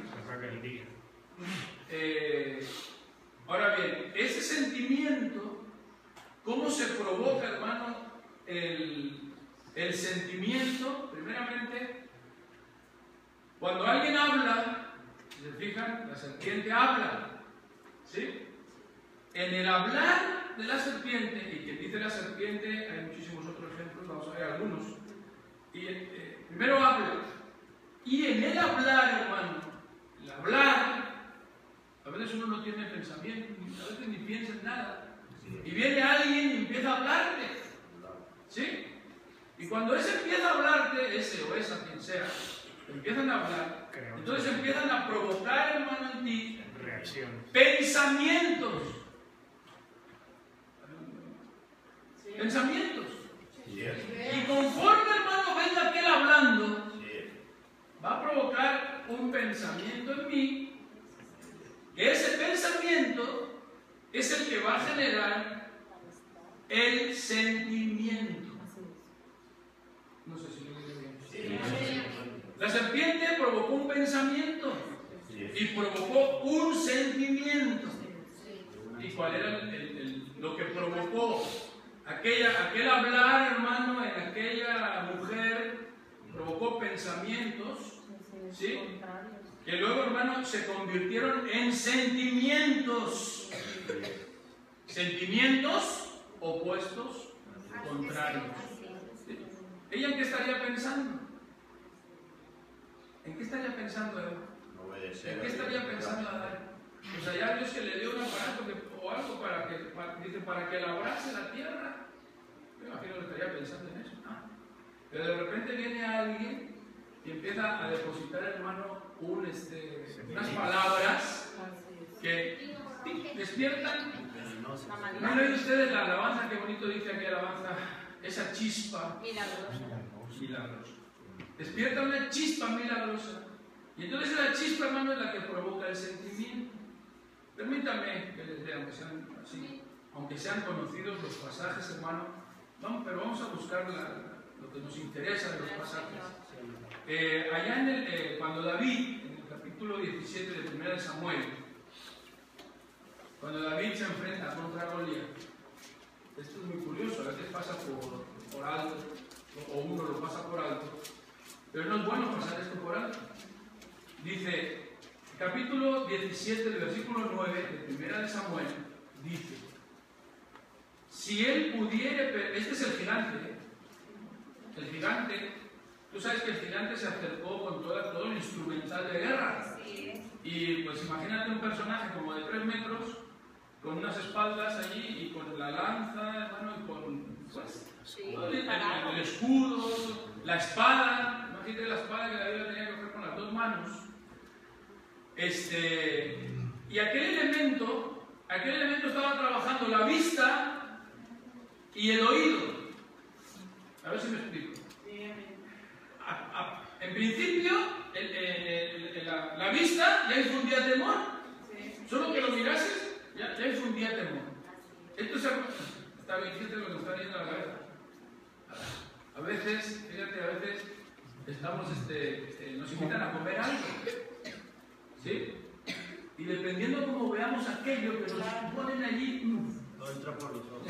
[SPEAKER 2] Ahora bien, ese sentimiento, ¿cómo se provoca, hermano, el sentimiento? Primeramente, cuando alguien habla, si se fijan, la serpiente habla, ¿sí? En el hablar de la serpiente, y que dice la serpiente, hay muchísimos otros ejemplos, vamos a ver algunos. Y primero habla, y en el hablar, hermano, el hablar, a veces uno no tiene pensamiento, a veces ni piensa en nada, y viene alguien y empieza a hablarte, ¿sí? Y cuando ese empieza a hablarte, ese o esa, quien sea, empiezan a hablar, entonces empiezan a provocar, hermano, en ti
[SPEAKER 3] Reacciones.
[SPEAKER 2] pensamientos. Pensamientos. Y conforme, hermano, venga aquel hablando, va a provocar un pensamiento en mí, que ese pensamiento es el que va a generar el sentimiento. No sé si lo digo bien. La serpiente provocó un pensamiento y provocó un sentimiento. ¿Y cuál era lo que provocó? Aquel hablar, hermano, en aquella mujer provocó pensamientos, ¿sí? Que luego, hermano, se convirtieron en sentimientos. Sentimientos opuestos, contrarios. ¿Sí? ¿Ella en qué estaría pensando? ¿En qué estaría pensando Eva?
[SPEAKER 5] Obedecer.
[SPEAKER 2] ¿En qué estaría pensando Adán? O sea, ya Dios que le dio un aparato o algo para que labrase la tierra. Yo imagino que estaría pensando en eso. Pero de repente viene alguien y empieza a depositar, hermano, unas palabras que despiertan. ¿No han leído ustedes la alabanza? Qué bonito dice aquí alabanza. Esa chispa milagrosa. Despierta una chispa milagrosa. Y entonces esa chispa, hermano, es la que provoca el sentimiento. Permítanme que les lea, aunque sean conocidos los pasajes, hermano, pero vamos a buscar lo que nos interesa de los pasajes. Allá cuando David, en el capítulo 17 de 1 de Samuel, cuando David se enfrenta contra Goliat, esto es muy curioso, a veces pasa por alto, o uno lo pasa por alto, pero no es bueno pasar esto por alto. Dice, capítulo 17, del versículo 9 de 1 de Samuel, dice, si él pudiere, este es el gigante, el gigante, tú sabes que el gigante se acercó con todo el instrumental de guerra, y pues imagínate un personaje como de 3 metros, con unas espaldas allí, y con la lanza, hermano, y con pues, el escudo, la espada, imagínate la espada que David tenía que coger con las 2 manos. Y aquel elemento estaba trabajando la vista y el oído. A ver si me explico. En principio, la vista ya infundía temor. Solo que lo mirases, ya infundía temor. Esto está bien, fíjate lo que nos está viendo a la cabeza. A veces, estamos, nos invitan a comer algo. ¿Sí? Y dependiendo de cómo veamos aquello que nos ponen allí,
[SPEAKER 3] no entra por los ojos.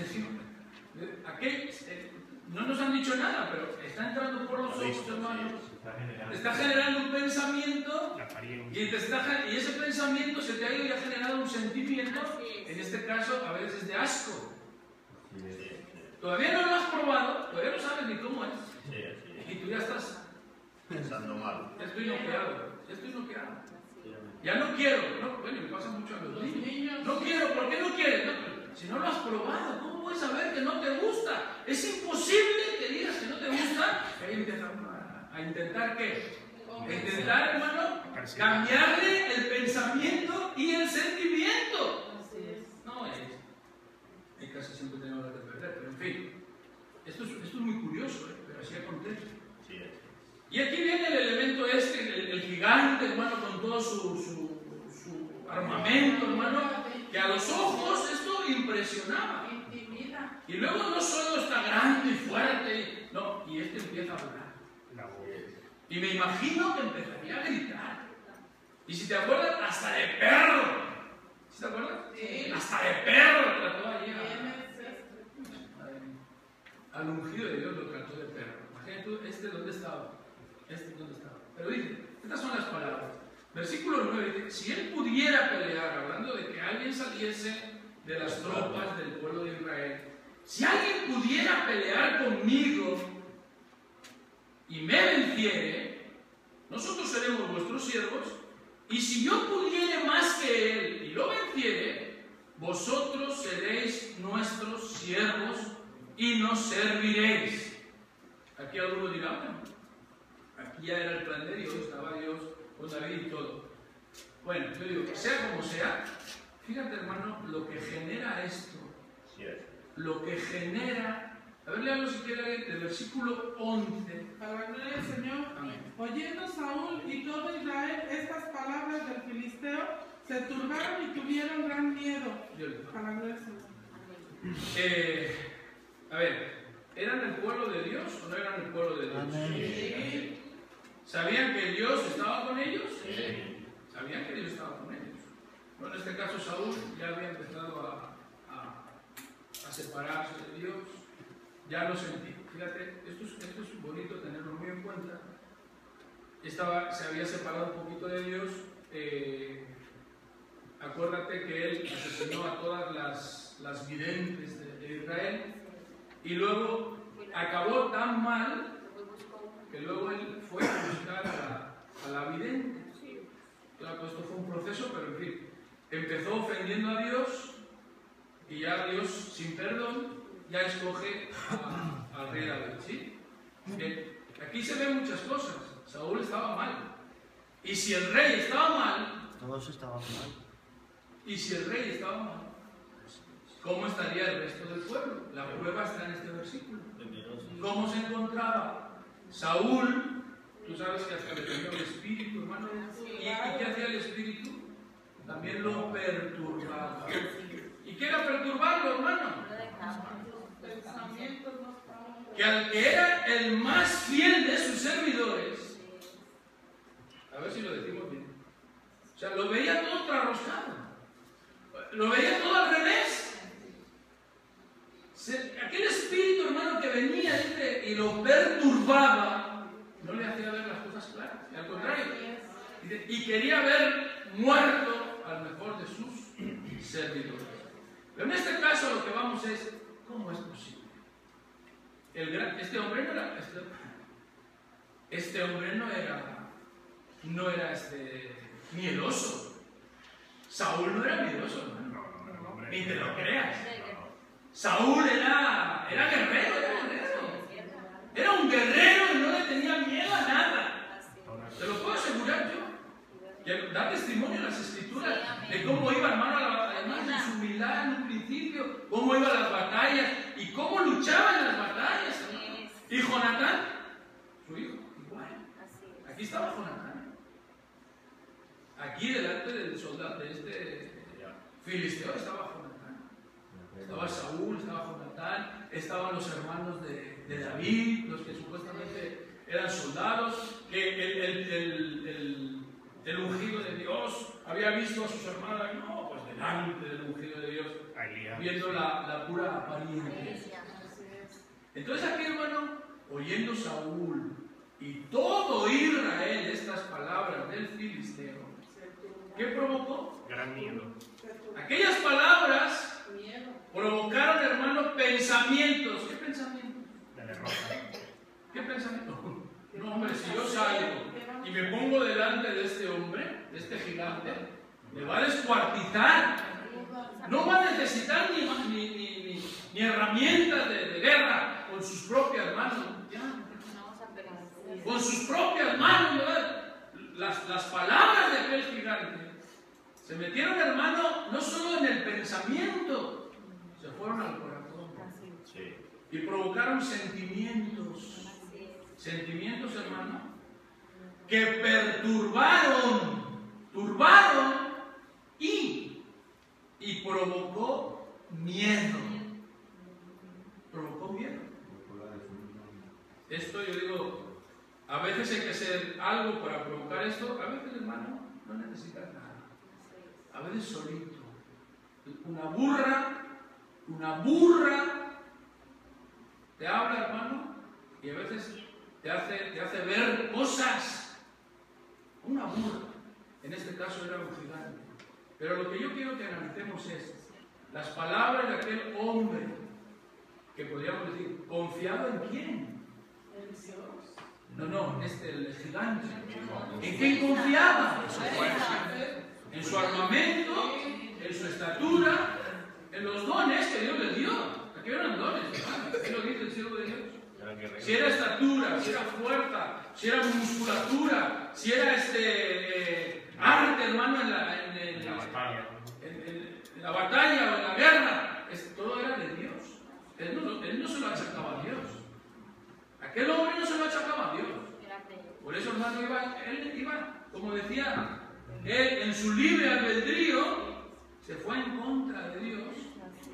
[SPEAKER 2] No nos han dicho nada, pero está entrando por los ojos, hermanos. Está generando un pensamiento y ese pensamiento se te ha ido y ha generado un sentimiento, en este caso a veces de asco. Todavía no lo has probado, todavía no sabes ni cómo es. Y tú ya estás
[SPEAKER 5] pensando mal.
[SPEAKER 2] Ya estoy noqueado. Ya no quiero. Bueno, me pasa mucho a los niños. No quiero, ¿por qué no quieres? Si no lo has probado, ¿cómo puedes saber que no te gusta? Es imposible que digas que no te gusta. Y ahí empiezas a intentar ¿qué? Intentar, hermano, cambiarle el pensamiento y el sentimiento. No es. En casa siempre tenemos que perder, pero en fin. Esto es muy curioso, pero así acontece. Y aquí viene el elemento el gigante, hermano, con todo su armamento, hermano, que a los ojos esto impresionaba. Y luego no solo está grande y fuerte, no, y empieza a hablar. Y me imagino que empezaría a gritar. Y si te acuerdas, hasta de perro. ¿Sí te acuerdas? Sí. Hasta de perro trató allí al ungido de Dios, lo trató de perro. Imagínate tú, ¿dónde estaba? Pero dice, estas son las palabras. Versículo 9 dice, si él pudiera pelear, hablando de que alguien saliese de las tropas del pueblo de Israel, si alguien pudiera pelear conmigo y me venciere, nosotros seremos vuestros siervos, y si yo pudiere más que él y lo venciere, vosotros seréis nuestros siervos y nos serviréis. Aquí algunos dirán, bueno, aquí ya era el plan de Dios, estaba Dios con David y todo. Bueno, yo digo, que sea como sea, fíjate, hermano, lo que genera esto, lo que genera. A ver, léalo si quiere del versículo 11.
[SPEAKER 4] Para la gloria del Señor. Amén. Oyendo Saúl y todo Israel estas palabras del filisteo, se turbaron y tuvieron gran miedo. Para la gloria del Señor.
[SPEAKER 2] A ver, ¿eran el pueblo de Dios o no eran el pueblo de Dios?
[SPEAKER 3] Amén.
[SPEAKER 2] ¿Sabían que Dios estaba con ellos? Sí. Sabían que Dios estaba con ellos. Bueno, en este caso Saúl ya había empezado a separarse de Dios. Ya lo sentí. Fíjate, esto es bonito tenerlo muy en cuenta. Se había separado un poquito de Dios. Acuérdate que él asesinó a todas las videntes de Israel. Y luego acabó tan mal que luego él fue a buscar a la vidente. Claro, esto fue un proceso, pero en fin, empezó ofendiendo a Dios y ya Dios, sin perdón, ya escoge al rey David, ¿sí? Bien, aquí se ven muchas cosas. Saúl estaba mal. Y si el rey estaba mal,
[SPEAKER 1] Todos estaban mal.
[SPEAKER 2] y si el rey estaba mal, ¿cómo estaría el resto del pueblo? La prueba está en este versículo. ¿Cómo se encontraba Saúl? Tú sabes que hasta le tenía el espíritu, hermano. ¿Y qué hacía el espíritu? También lo perturbaba. ¿Y qué era perturbarlo, hermano? Que al que era el más fiel de sus servidores, a ver si lo decimos bien, o sea, lo veía todo trasroscado, lo veía todo al revés. Aquel espíritu, hermano, que venía y lo perturbaba, no le hacía ver las cosas claras, al contrario, y quería ver muerto al mejor de sus servidores. Pero en este caso lo que vamos es, ¿cómo es posible? Este hombre no era miedoso. Saúl no era miedoso, hermano. Ni te lo creas. Saúl era guerrero, era un guerrero y no le tenía miedo a nada. Te lo puedo asegurar yo. Que da testimonio en las escrituras de cómo iba, hermano, además de su humildad en un principio, cómo iba a las batallas y cómo luchaba en las batallas, hermano. Y Jonatán, su hijo, igual. Aquí estaba Jonatán. Aquí delante del soldado, de este filisteo, estaba Jonatán. Estaba Saúl, estaba Jonatán, estaban los hermanos de David, los que supuestamente eran soldados, que el ungido de Dios había visto a sus hermanos, no, pues delante del ungido de Dios, viendo la pura apariencia. Entonces aquí, hermano, oyendo Saúl y todo Israel estas palabras del filisteo, ¿qué provocó?
[SPEAKER 3] Gran miedo.
[SPEAKER 2] Aquellas palabras provocaron, hermano, pensamientos. ¿Qué pensamientos?
[SPEAKER 3] La derrota.
[SPEAKER 2] ¿Qué pensamientos? No, hombre, si yo salgo y me pongo delante de este hombre, de este gigante, me va a descuartizar. No va a necesitar ni herramientas de guerra con sus propias manos. Con sus propias manos, ¿verdad? Las palabras de aquel gigante se metieron, hermano, no solo en el pensamiento, se fueron al corazón. Y provocaron sentimientos. Sentimientos, hermano, que turbaron y provocó miedo. Provocó miedo. Esto yo digo, a veces hay que hacer algo para provocar esto, a veces, hermano, no necesitas nada. A veces solito. Una burra te habla, hermano, y a veces te hace ver cosas. Una burra. En este caso era un gigante. Pero lo que yo quiero que analicemos es las palabras de aquel hombre que podríamos decir, ¿confiado en quién? No, el gigante. ¿En quién confiaba? En su armamento, en su estatura, en los dones que Dios le dio. Aquí eran dones, hermano. ¿Qué lo dice el siervo de Dios? Si era estatura, si era fuerza, si era musculatura, si era arte, hermano, en la batalla o en la guerra, todo era de Dios. Él no se lo achacaba a Dios. Aquel hombre no se lo achacaba a Dios. Por eso, hermano, él iba, como decía, él en su libre albedrío se fue en contra de Dios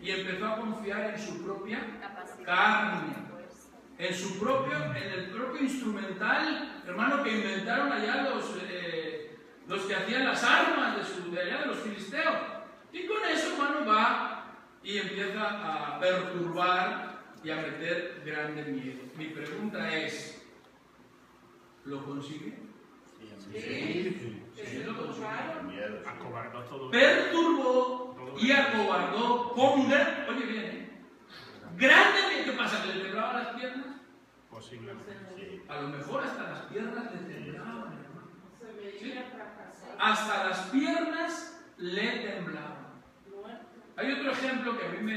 [SPEAKER 2] y empezó a confiar en su propia carne, en el propio instrumental, hermano, que inventaron allá los que hacían las armas de allá de los filisteos. Y con eso, hermano, va y empieza a perturbar y a meter grande miedo. Mi pregunta es, ¿lo consigue? Sí, lo consigue.
[SPEAKER 3] Acobardó todo.
[SPEAKER 2] Perturbó y acobardó con gran... Oye bien, grande miedo. ¿Qué pasa? ¿Que le temblaban las piernas?
[SPEAKER 3] Posiblemente.
[SPEAKER 2] A lo mejor hasta las piernas le temblaban, hermano. ¿Sí? Hasta las piernas le temblaban. Hay otro ejemplo que a mí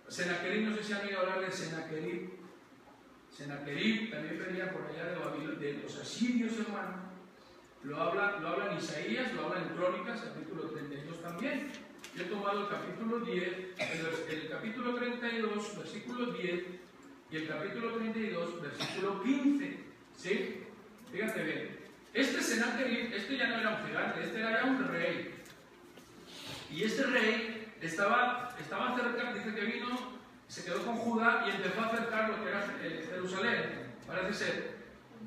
[SPEAKER 2] Senaquerib, no sé si han oído hablar de Senaquerib. Senaquerib también venía por allá de Babilonia, de los asirios, hermano. Lo habla en Isaías, lo habla en Crónicas, capítulo 32 también. Yo he tomado el capítulo 10, el capítulo 32, versículo 10, y el capítulo 32, versículo 15. ¿Sí? Fíjate bien. Este Senaquerib, este ya no era un gigante, este era ya un rey. Y este rey estaba cerca, dice que vino, se quedó con Judá y empezó a acercar lo que era Jerusalén, parece ser.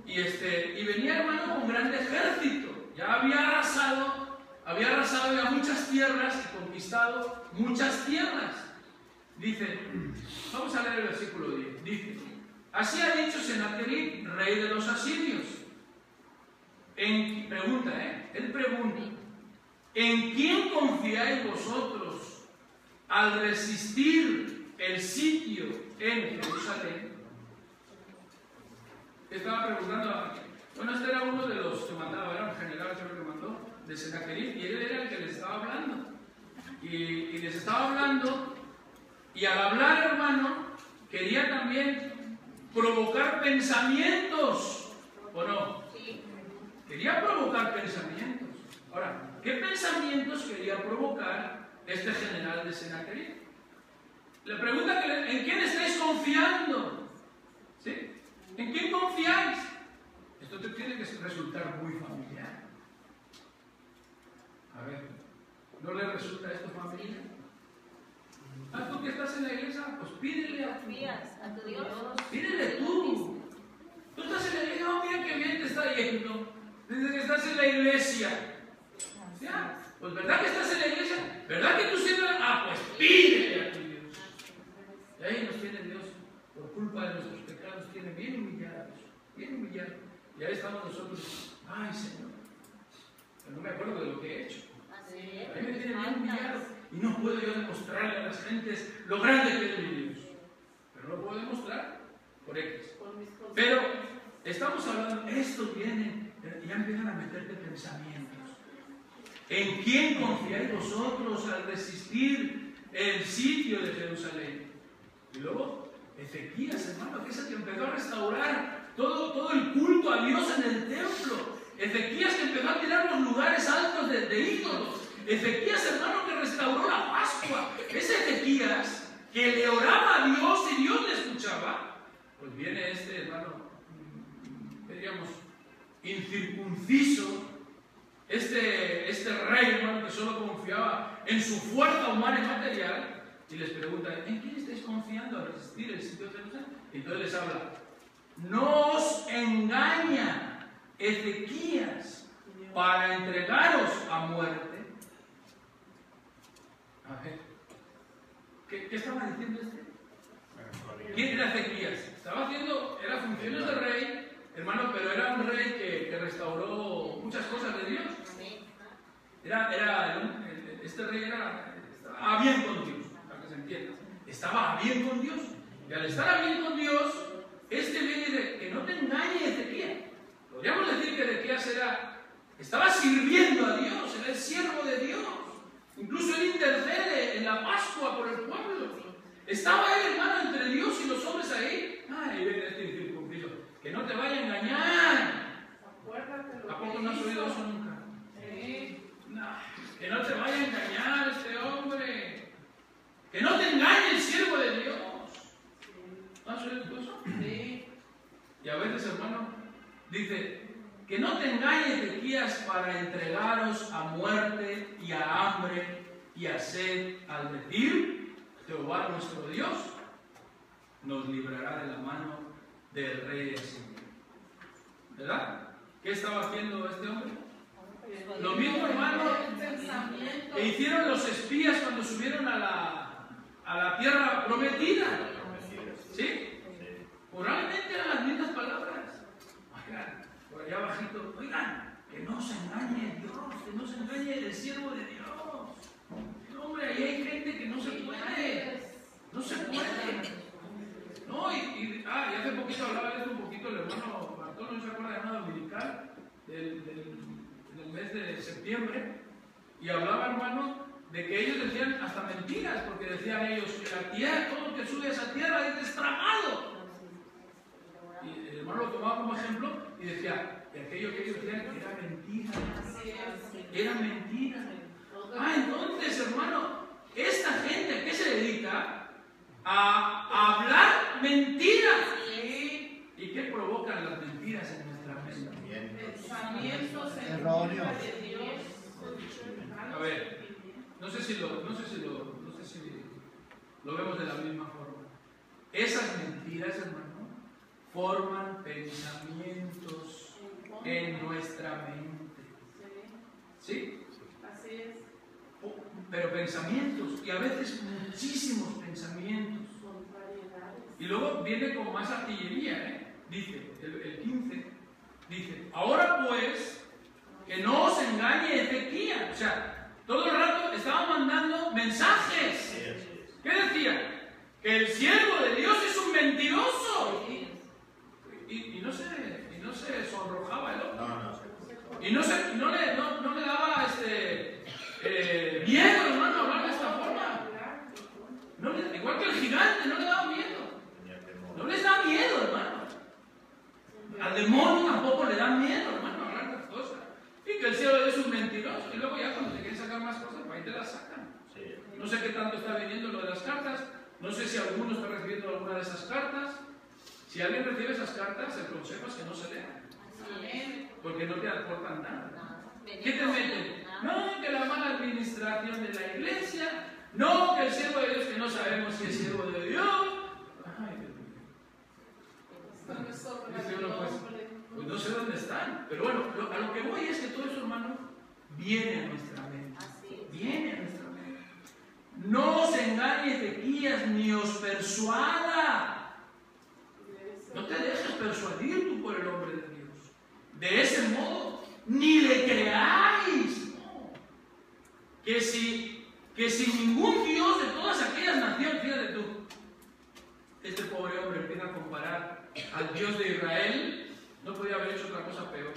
[SPEAKER 2] Y venía, hermano, con gran ejército. Ya había arrasado ya muchas tierras y conquistado muchas tierras. Dice, vamos a leer el versículo 10. Dice, así ha dicho Senaquerib, rey de los asirios. Él pregunta, ¿en quién confiáis vosotros al resistir el sitio en Jerusalén? Estaba preguntando, bueno, este era uno de los que mandaba, era un general que mandó, de Senaquerib, y él era el que les estaba hablando. Y les estaba hablando, y al hablar, hermano, quería también provocar pensamientos, ¿o no? Sí. Quería provocar pensamientos. Ahora, ¿qué pensamientos quería provocar este general de Senaquerib? Le pregunta, ¿en quién estáis confiando? ¿Sí? ¿En quién confiáis? Esto te tiene que resultar muy familiar. A ver, ¿no le resulta esto familiar? Tú que estás en la iglesia, pues pídele a tu Dios. Pídele tú. Tú estás en la iglesia, mira qué bien te está yendo. Desde que estás en la iglesia. ¿Ya? Pues ¿verdad que estás en la iglesia? ¿Verdad que tú siempre? Pues pídele a tu Dios. Y ahí nos tiene Dios, por culpa de nuestros pecados, tiene bien humillados. Bien humillados. Y ahí estamos nosotros. Ay, Señor. Pero no me acuerdo de lo que he hecho. Ahí me tiene bien humillado. Y no puedo yo demostrarle a las gentes lo grande que es mi Dios. Pero lo puedo demostrar por X. Pero estamos hablando, estos vienen y ya empiezan a meterte pensamientos. ¿En quién confiáis vosotros al resistir el sitio de Jerusalén? Y luego, Ezequías, hermano, que es el que empezó a restaurar todo el culto a Dios en el templo. Ezequías que empezó a tirar los lugares altos de ídolos. Ezequías, hermano, que restauró la Pascua. Ese Ezequías que le oraba a Dios y Dios le escuchaba. Pues viene este, hermano, diríamos, incircunciso, este rey, hermano, que solo confiaba en su fuerza humana y material, y les pregunta, ¿en quién estáis confiando a resistir el sitio de Jerusalén? Y entonces les habla, no os engaña Ezequías para entregaros a muerte. A ver, ¿qué estaba diciendo este? ¿Quién era Ezequías? Estaba haciendo, era funciones de rey, hermano, pero era un rey que restauró muchas cosas de Dios. Este rey estaba bien con Dios, para que se entienda. Estaba bien con Dios. Y al estar bien con Dios, este viene y dice, que no te engañe Ezequías. Podríamos decir que Ezequías estaba sirviendo a Dios, era el siervo de Dios. Incluso él intercede en la Pascua por el pueblo. Estaba él, hermano, entre Dios y los hombres ahí. Ahí viene este incircunciso. Que no te vaya a engañar. ¿A poco no has oído eso nunca? Sí. No, que no te vaya a engañar este hombre. Que no te engañe el siervo de Dios. ¿No has oído eso? Sí. Y a veces, hermano, dice, que no te engañe Ezequías para entregaros a muerte y a hambre y a sed, al decir, Jehová nuestro Dios nos librará de la mano del rey de Asiria. ¿Verdad? ¿Qué estaba haciendo este hombre? Lo mismo, hermano, que hicieron los espías cuando subieron a la tierra prometida. ¿Sí? Probablemente eran las mismas palabras. Oigan, por allá abajito, oigan, que no se engañe Dios, que no se engañe el siervo de Dios. Hombre, ahí hay gente que no se puede. No se puede. No, y hace poquito hablaba de esto un poquito el hermano el mes de septiembre, y hablaba, hermano, de que ellos decían hasta mentiras, porque decían ellos que la tierra, todo lo que sube a esa tierra es destragado. Y el hermano lo tomaba como ejemplo y decía que aquello que ellos decían era mentira. Era mentira. Entonces, hermano, esta gente, ¿a qué se dedica? A hablar mentiras. ¿Y qué provocan las mentiras en nuestra mente?
[SPEAKER 4] Pensamientos
[SPEAKER 1] erróneos.
[SPEAKER 2] A ver, no sé si lo vemos de la misma forma. Esas mentiras, hermano, forman pensamientos en nuestra mente. ¿Sí?
[SPEAKER 4] Así es.
[SPEAKER 2] Pero pensamientos, y a veces muchísimos pensamientos. Y luego viene con más artillería, ¿eh? Dice, el 15, dice, ahora pues, que no os engañe Ezequías. O sea, todo el rato estaba mandando mensajes. ¿Qué decía? Que el siervo de Dios es un mentiroso. Y no se sonrojaba el hombre. Y no le daba miedo, hermano, hablar de esta forma. Igual que el gigante, no le daba miedo. No les da miedo, hermano. Al demonio tampoco le da miedo, hermano, hablar de las cosas. Y que el cielo de Dios es un mentiroso. Y luego ya cuando te quieren sacar más cosas, ahí te las sacan. No sé qué tanto está viniendo lo de las cartas. No sé si alguno está recibiendo alguna de esas cartas. Si alguien recibe esas cartas, el consejo es que no se lean. Porque no te aportan nada. ¿Qué te meten? No, que la mala administración de la iglesia. No, que el siervo de Dios, que no sabemos si es siervo de Dios. Ay, Dios mío. Dice uno, pues no sé dónde están. Pero bueno, a lo que voy es que todo eso, hermano, viene a nuestra mente. Viene a nuestra mente. No os engañe Ezequías, ni os persuada. No te dejes persuadir tú por el hombre de Dios. De ese modo, ni le creáis. No. Que si ningún Dios de todas aquellas naciones, fíjate tú, este pobre hombre empieza a comparar al Dios de Israel, no podía haber hecho otra cosa peor.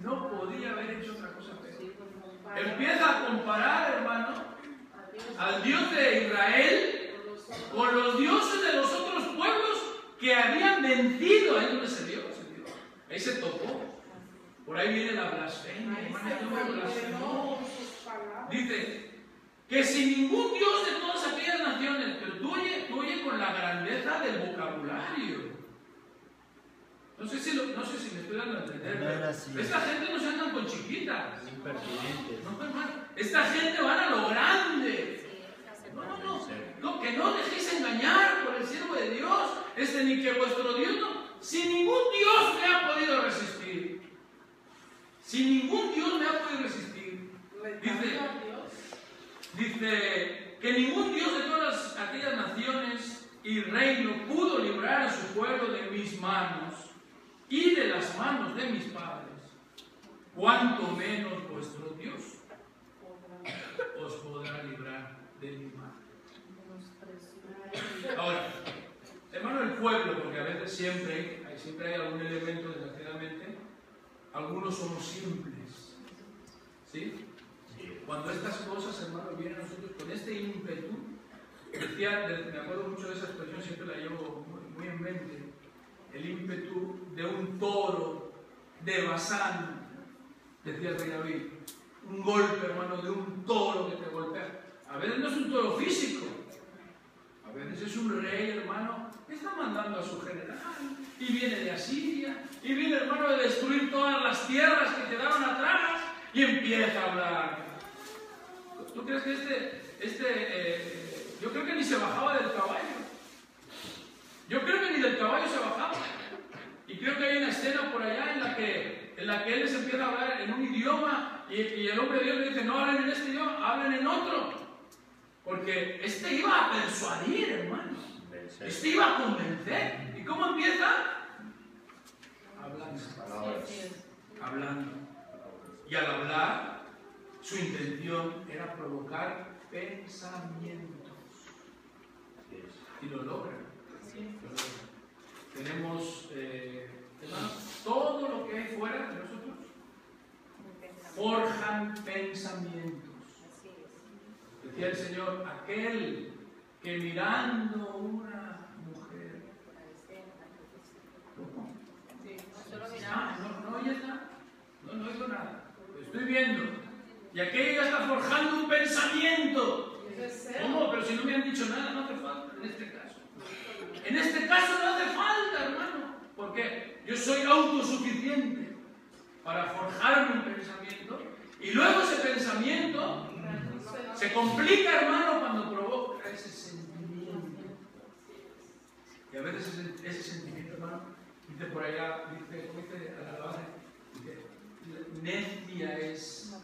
[SPEAKER 2] No podía haber hecho otra cosa peor. Empieza a comparar, hermano, al Dios de Israel con los dioses de los otros pueblos que habían vencido. Ahí donde se dio. Ahí se topó. Por ahí viene la blasfemia. Dice que sin ningún Dios de todas aquellas naciones, pero tú oye con la grandeza del vocabulario. No sé si me estoy dando a entender. Esta gente no se andan con chiquitas. No, hermano. Esta gente van a lo grande. No, que no dejéis engañar por el siervo de Dios, ni que vuestro Dios no. Si ningún Dios me ha podido resistir. Si ningún Dios me ha podido resistir. Dice que ningún Dios de todas aquellas naciones y reino pudo librar a su pueblo de mis manos y de las manos de mis padres. Cuanto menos vuestro Dios os podrá librar de mi mano. Ahora, hermano, el pueblo, porque a veces siempre hay algún elemento, desgraciadamente, algunos somos simples. ¿Sí? Cuando estas cosas, hermano, vienen a nosotros con este ímpetu, me acuerdo mucho de esa expresión, siempre la llevo muy en mente, el ímpetu de un toro de Basán, decía el rey David, un golpe, hermano, de un toro que te golpea. A veces no es un toro físico, a veces es un rey, hermano, que está mandando a su general, y viene de Asiria, y viene, hermano, de destruir todas las tierras que quedaron atrás, y empieza a hablar. ¿Tú crees que yo creo que ni se bajaba del caballo? Yo creo que ni del caballo se bajaba. Y creo que hay una escena por allá en la que él les empieza a hablar en un idioma y el hombre de Dios le dice, no hablen en este idioma, hablen en otro. Porque iba a persuadir, hermano. Iba a convencer. ¿Y cómo empieza? Hablando. Y al hablar, su intención era provocar pensamientos. Y lo logra. Tenemos, hermanos, todo lo que hay fuera de nosotros forjan pensamientos. Decía el Señor, aquel que mirando una mujer... ¿Cómo? No oyes nada. No oigo nada. Lo estoy viendo. Y aquel ya está forjando un pensamiento. ¿Cómo? Pero si no me han dicho nada, no hace falta en este caso. En este caso no hace falta, hermano. ¿Por qué? Yo soy autosuficiente para forjarme un pensamiento. Y luego ese pensamiento se complica, hermano, cuando provoca ese sentimiento. Y a veces ese sentimiento, hermano, dice por allá, dice a la base, dice, necia es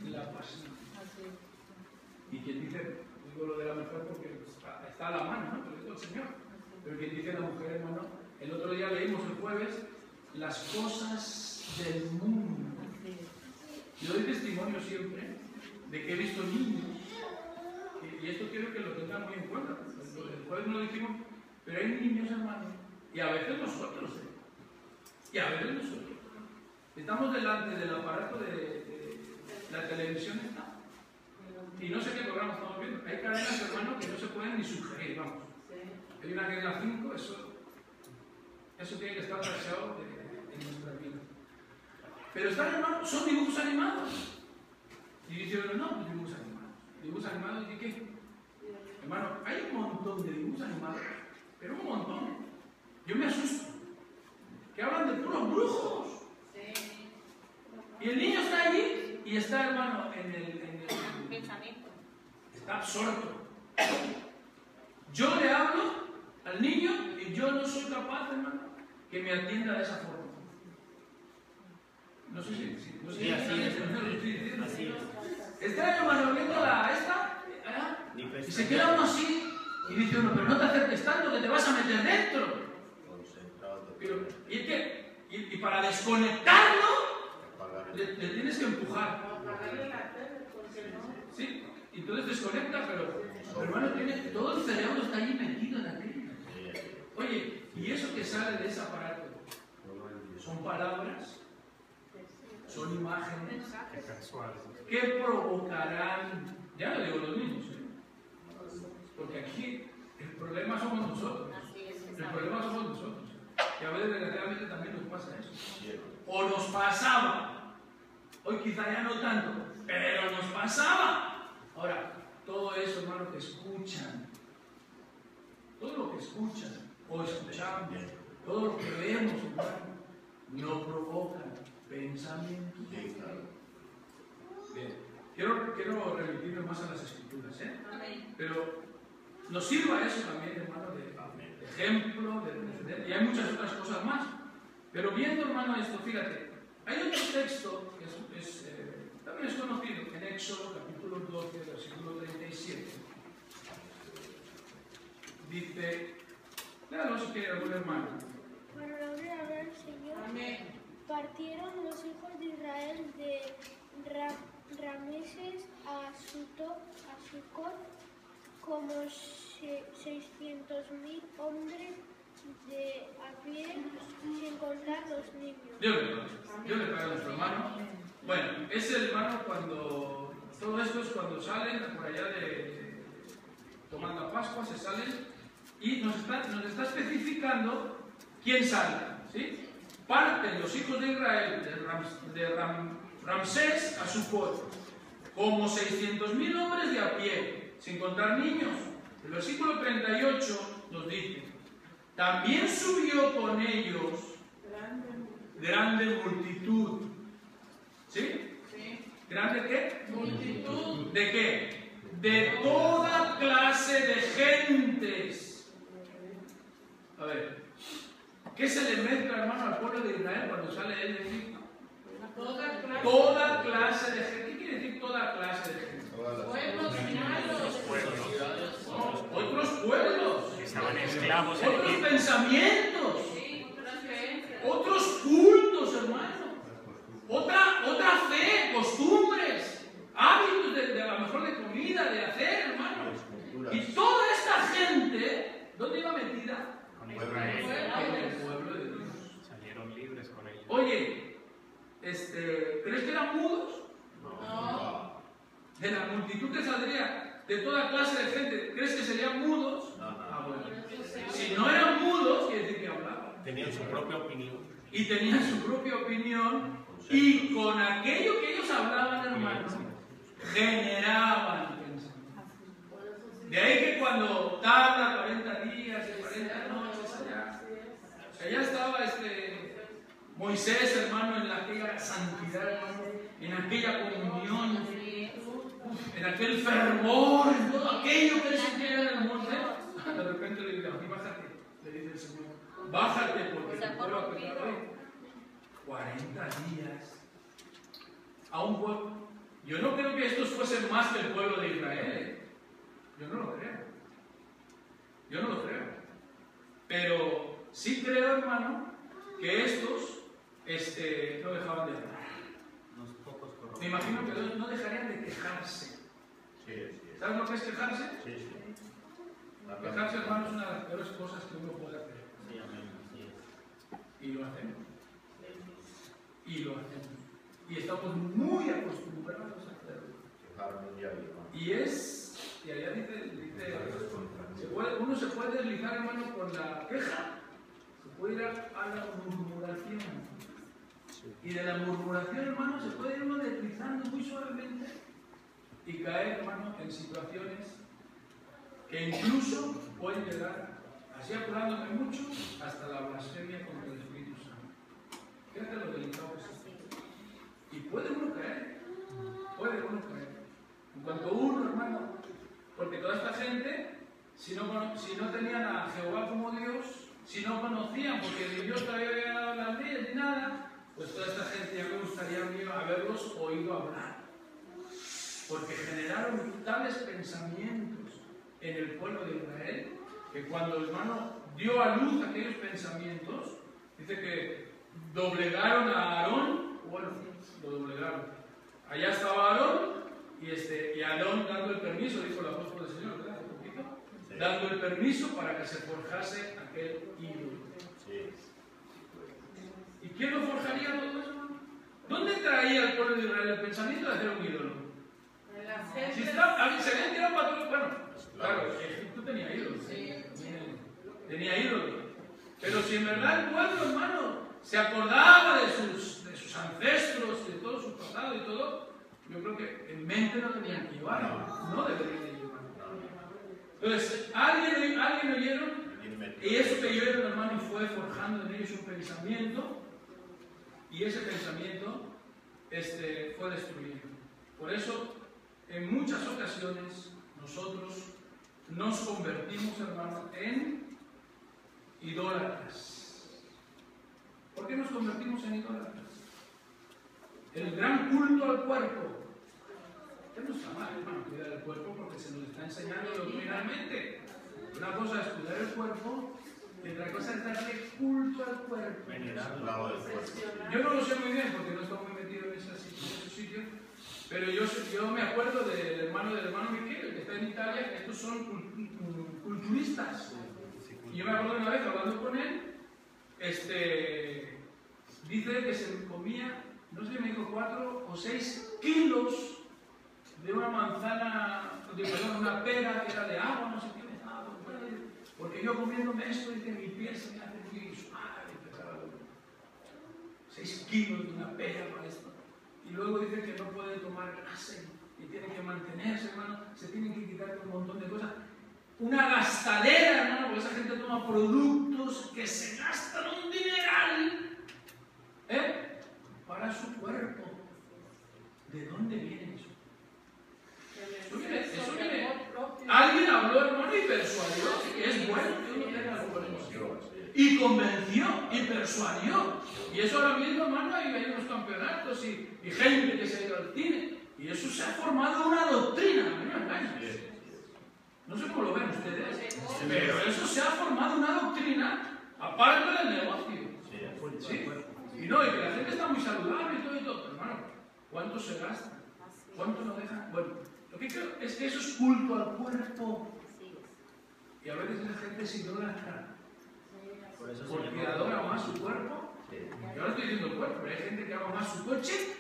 [SPEAKER 2] la pasión. Y quien dice, digo lo de la mujer porque está a la mano, ¿no? Pero es el Señor. Pero quien dice la mujer, hermano, el otro día leímos el jueves, las cosas del mundo. Yo doy testimonio siempre de que he visto niños, y esto quiero que lo tengan muy en cuenta. El jueves no lo dijimos, pero hay niños, hermano, y a veces nosotros, estamos delante del aparato de la televisión, y no sé qué programa estamos viendo. Hay cadenas, hermano, que no se pueden ni sugerir, vamos. Hay una que es la 5, eso tiene que estar tachado en nuestra vida. Pero están, hermano, son dibujos animados. Y dice uno, no, pues dibujos animados. ¿Dibujos animados de qué? Hermano, hay un montón de dibujos animados, pero un montón. Yo me asusto. Que hablan de puros brujos. Y el niño está allí y está, hermano, en el
[SPEAKER 5] pensamiento.
[SPEAKER 2] Está absorto. Yo le hablo al niño y yo no soy capaz, hermano, que me atienda de esa forma. No sé si no sé
[SPEAKER 3] Sí, así es.
[SPEAKER 2] Así es. Está, hermano, viendo esta, y se queda uno así, y dice uno, pero no te acerques tanto que te vas a meter dentro. Pero, y para desconectarlo, le tienes que empujar. Sí, entonces desconecta, pero hermano, todo el cerebro está ahí metido en aquello. Oye, y eso que sale de ese aparato, son palabras, son imágenes que provocarán, ya lo digo los niños, porque aquí el problema somos nosotros. El problema somos nosotros. Y a veces desgraciadamente también nos pasa eso. O nos pasaba. Hoy quizá ya no tanto, pero nos pasaba. Ahora, todo eso, hermano, que escuchan, todo lo que escuchan o escuchamos, todo lo que vemos, hermano, no provoca pensamientos. Bien, quiero remitirme más a las Escrituras, pero nos sirva eso también, hermano, de ejemplo, de precedente, y hay muchas otras cosas más. Pero viendo, hermano, esto, fíjate, hay otro texto que también es conocido, en Éxodo, capítulo 12, versículo 37. Dice, léalo si quiere algún hermano.
[SPEAKER 6] Por la gloria del Señor,
[SPEAKER 4] Amén.
[SPEAKER 6] partieron los hijos de Israel de Rameses a Sucot como 600.000 hombres de a pie, sin contar los niños.
[SPEAKER 2] Dios le pague a nuestro hermano. Bueno, es el hermano cuando, todo esto es cuando salen por allá de tomando la Pascua, se salen y nos está especificando quién sale, ¿sí? Parten los hijos de Israel de Ramsés a Sucot, como 600.000 hombres de a pie, sin contar niños. El versículo 38 nos dice, también subió con ellos grande multitud. ¿Sí?
[SPEAKER 4] Sí.
[SPEAKER 2] ¿Grande qué?
[SPEAKER 4] Multitud.
[SPEAKER 2] ¿De qué? De toda clase de gentes. A ver, ¿qué se le mezcla, hermano, al pueblo de Israel cuando sale él de Egipto? Toda clase de gente. ¿Qué quiere decir toda clase de gente?
[SPEAKER 4] Pueblos malos.
[SPEAKER 2] No, otros pueblos,
[SPEAKER 3] Estaban esclavos en
[SPEAKER 2] otros
[SPEAKER 3] Egipto.
[SPEAKER 2] pensamientos,
[SPEAKER 4] Otras creencias.
[SPEAKER 2] otros cultos, hermano, otra fe, costumbres, hábitos de a lo mejor de comida, de hacer, hermano. Y toda esta gente, ¿dónde iba metida?
[SPEAKER 3] Con
[SPEAKER 2] En
[SPEAKER 3] Israel.
[SPEAKER 2] el pueblo de Dios.
[SPEAKER 3] Salieron libres con ellos.
[SPEAKER 2] Oye, ¿crees que eran mudos? multitud que saldría de toda clase de gente, ¿crees que serían mudos? Ah, bueno. Si no eran mudos, quiere decir que hablaban.
[SPEAKER 3] Tenían su propia opinión.
[SPEAKER 2] Y tenían su propia opinión, y con aquello que ellos hablaban, hermanos, generaban pensamiento. De ahí que cuando tarda 40 días y 40 noches allá estaba Moisés, hermano, en aquella santidad, hermano, en aquella comunión, en aquel fervor, en todo aquello que él sentía en el monte. De repente le dice, bájate, le dice el Señor, bájate porque te puedo apretar hoy. 40 días a un pueblo. Yo no creo que estos fuesen más que el pueblo de Israel. Yo no lo creo. Yo no lo creo. Pero sí creo, hermano, que estos no dejaban de hablar. Me imagino que no dejarían de quejarse. ¿Sabes lo que es quejarse? Quejarse, hermano, es una de las peores cosas que uno puede hacer. Y lo hacemos. Y lo hacemos. Y estamos muy acostumbrados a hacerlo. Y allá dice uno se puede deslizar, hermano, con la queja. Se puede ir a la murmuración. Y de la murmuración, hermano, se puede ir uno deslizando muy suavemente y caer, hermano, en situaciones que incluso pueden llegar, así apurándome mucho, hasta la blasfemia contra el Espíritu Santo. Fíjate lo delicado que es esto. Y puede uno caer. En cuanto uno, hermano, porque toda esta gente, si no tenían a Jehová como Dios, si no conocían, porque Dios todavía había dado las leyes ni nada, pues toda esta gente ya me gustaría haberlos oído hablar. Porque generaron tales pensamientos en el pueblo de Israel, que cuando el hermano dio a luz aquellos pensamientos, dice que doblegaron a Aarón, lo doblegaron. Allá estaba Aarón, y Aarón dando el permiso, dijo el apóstol del Señor, ¿verdad? Un poquito, sí. Dando el permiso para que se forjase aquel ídolo. Sí. ¿Y quién lo forjaría todo eso? ¿Dónde traía el pueblo de Israel el pensamiento de hacer un ídolo? Si se ven que era un patrón, bueno, claro, Egipto tenía ídolos. Sí. Tenía ídolos. Pero si en verdad el pueblo, hermano, se acordaba de sus ancestros, de todo su pasado y todo, yo creo que en mente no tenían que llevarlo, no deberían de llevarlo. Entonces, alguien oyeron, y eso que oyeron, hermano, fue forjando en ellos un pensamiento, y ese pensamiento fue destruido. Por eso, en muchas ocasiones, nosotros nos convertimos, hermano, en idólatras. ¿Por qué nos convertimos en idólatras? El gran culto al cuerpo. ¿Qué no está mal, hermano, cuidar el cuerpo? Porque se nos está enseñando doctrinalmente. Una cosa es cuidar el cuerpo y otra cosa es darle culto al cuerpo. Yo no lo sé muy bien porque no estoy muy metido en esos sitios, pero yo me acuerdo del hermano Miquel, que está en Italia, que estos son culturistas. Y yo me acuerdo una vez hablando con él, dice que se comía, no sé, me dijo 4 o 6 kilos de una manzana, perdón, una pera que era de agua, no sé qué, porque yo comiéndome esto y que mi piel se me hace muy suave, 6 kilos de una pera para esto. Y luego dice que no puede tomar grasa y tiene que mantenerse, hermano, se tienen que quitar un montón de cosas. Una gastadera, hermano, porque esa gente toma productos que se gastan un dineral para su cuerpo. ¿De dónde viene eso? Eso viene. Alguien habló, hermano, y persuadió que es bueno que uno tenga la supermoción. Y convenció y persuadió. Y eso ahora mismo, hermano, hay unos campeonatos y gente que se ha ido al cine. Y eso se ha formado una doctrina, no me engañes. No sé cómo lo ven ustedes, pero eso se ha formado una doctrina aparte del negocio. ¿Sí? Y no, y que la gente está muy saludable y todo, pero hermano, ¿cuánto se gasta? ¿Cuánto no dejan? Bueno, lo que creo es que eso es culto al cuerpo. Y a veces la gente es idólatra. Porque adora más su cuerpo. Yo ahora estoy diciendo cuerpo, pero hay gente que ama más su coche.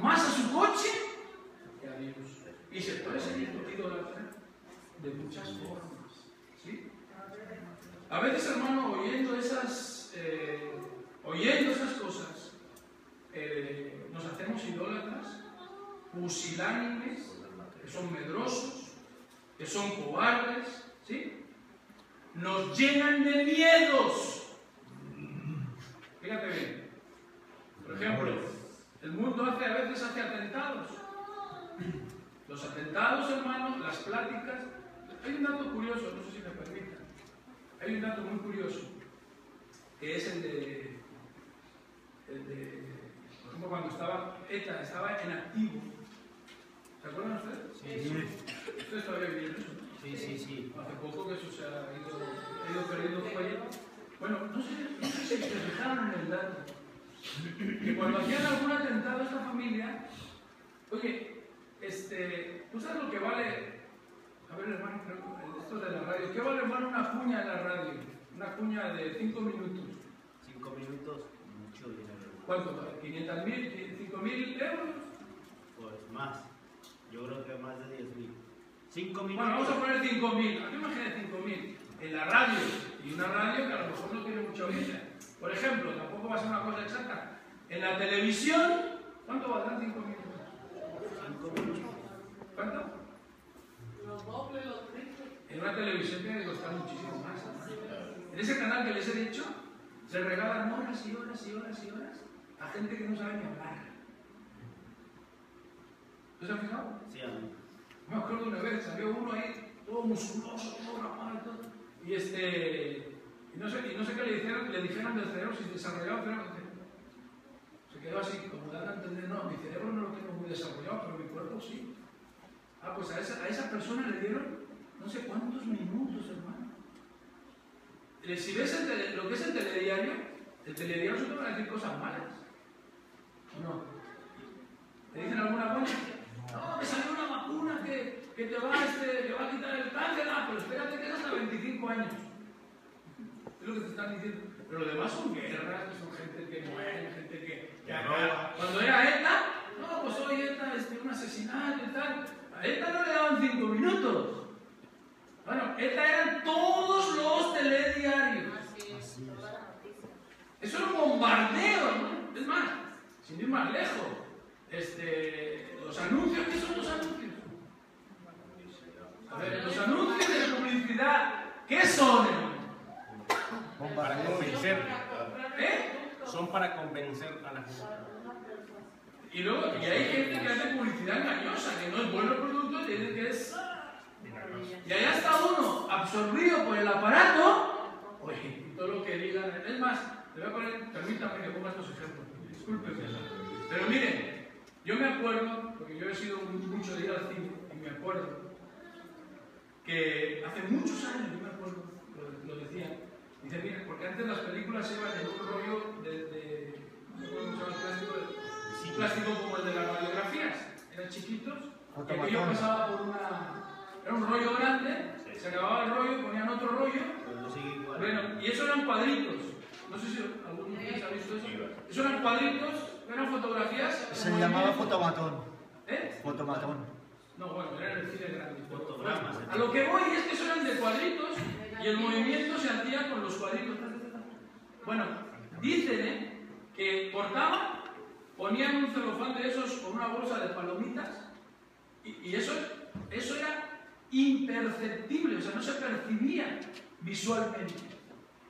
[SPEAKER 2] Más a su coche y a Dios. Y se puede seguir idólatra de muchas formas. ¿Sí? A veces, hermano, oyendo esas cosas, nos hacemos idólatras, pusilánimes, que son medrosos, que son cobardes, ¿sí? Nos llenan de miedos. Fíjate bien. Por ejemplo, el mundo a veces hace atentados. Los atentados, hermano, las pláticas. Hay un dato curioso, no sé si me permitan. Hay un dato muy curioso, que es el de por ejemplo, cuando ETA estaba en activo. ¿Se acuerdan ustedes?
[SPEAKER 3] Sí.
[SPEAKER 2] Ustedes todavía vivieron eso, ¿no?
[SPEAKER 3] Sí.
[SPEAKER 2] Hace poco que eso se ha ido perdiendo fuelle. Bueno, no sé si se fijaron en el dato. Que cuando hacían algún atentado a esta familia, oye, ¿tú sabes lo que vale? A ver, hermano, esto de la radio. ¿Qué vale, hermano, una cuña en la radio? Una cuña de 5 minutos.
[SPEAKER 3] 5 minutos, mucho dinero.
[SPEAKER 2] ¿Cuánto vale? ¿500.000? ¿5.000 euros?
[SPEAKER 3] Pues más. Yo creo que más de 10.000. 5 minutos.
[SPEAKER 2] Bueno, vamos a poner 5.000. ¿A qué imaginas 5.000? En la radio. Y una radio que a lo mejor no tiene mucha audiencia. Por ejemplo, tampoco va a ser una cosa exacta. En la televisión, ¿cuánto valdrán 5 minutos?
[SPEAKER 3] 5 minutos.
[SPEAKER 2] ¿Cuánto?
[SPEAKER 4] Los dobles, los triples.
[SPEAKER 2] En una televisión tiene que costar muchísimo más. En ese canal que les he dicho, se regalan horas y horas y horas y horas a gente que no sabe ni hablar. ¿No se han fijado?
[SPEAKER 3] Sí, amén.
[SPEAKER 2] Me acuerdo una vez, salió uno ahí, todo musculoso, todo grabado y todo. Y no sé qué le dijeron del cerebro, si desarrollaba el cerebro. Se quedó así, como dando a entender, no, mi cerebro no lo tengo muy desarrollado, pero mi cuerpo sí. Ah, pues a esa persona le dieron no sé cuántos minutos, hermano. Si ves lo que es el telediario se te van a decir cosas malas. ¿O no? ¿Te dicen alguna buena? No, me salió una vacuna que te va a quitar el cáncer. Ah, pero espérate que es hasta 25 años. Es lo que te están diciendo. Pero lo demás son guerras, son gente que muere, gente que acaba. Cuando era ETA, no, pues hoy ETA un asesinato y tal. A ETA no le daban 5 minutos. Bueno, ETA eran todos los telediarios. Eso era un bombardeo, ¿no? Es más, sin ir más lejos. Los anuncios, ¿qué son los anuncios? A ver, los anuncios de publicidad, ¿qué son, hermano?
[SPEAKER 3] Para convencer.
[SPEAKER 2] ¿Eh?
[SPEAKER 3] Son para convencer a la gente.
[SPEAKER 2] Y luego, y hay gente que hace publicidad engañosa, que no es bueno el producto, tiene que es. Y allá está uno absorbido por el aparato. Oye, y todo lo que digan. Es más, te voy a poner, permítame que ponga estos ejemplos. Discúlpeme. Pero miren, yo me acuerdo, porque yo he sido mucho de ir al cine, y me acuerdo que hace muchos años, yo me acuerdo, lo decían. Dice, mira, porque antes las películas iban en un rollo no sé cómo se llama el plástico, plástico como el de las radiografías. Eran chiquitos, y aquello pasaba por era un rollo grande, se acababa el rollo, ponían otro rollo. Bueno, y eso eran cuadritos. No sé si alguno de ustedes ha visto eso. Eso eran cuadritos, eran fotografías.
[SPEAKER 1] Se llamaba fotomatón.
[SPEAKER 2] ¿Eh?
[SPEAKER 1] Fotomatón.
[SPEAKER 2] No, bueno, era en el cine grande.
[SPEAKER 3] Fotogramas.
[SPEAKER 2] A lo que voy es que eso eran de cuadritos y el movimiento se hacía con los cuadritos. Bueno, dicen que cortaban, ponían un celofán de esos con una bolsa de palomitas y eso era imperceptible, o sea, no se percibía visualmente.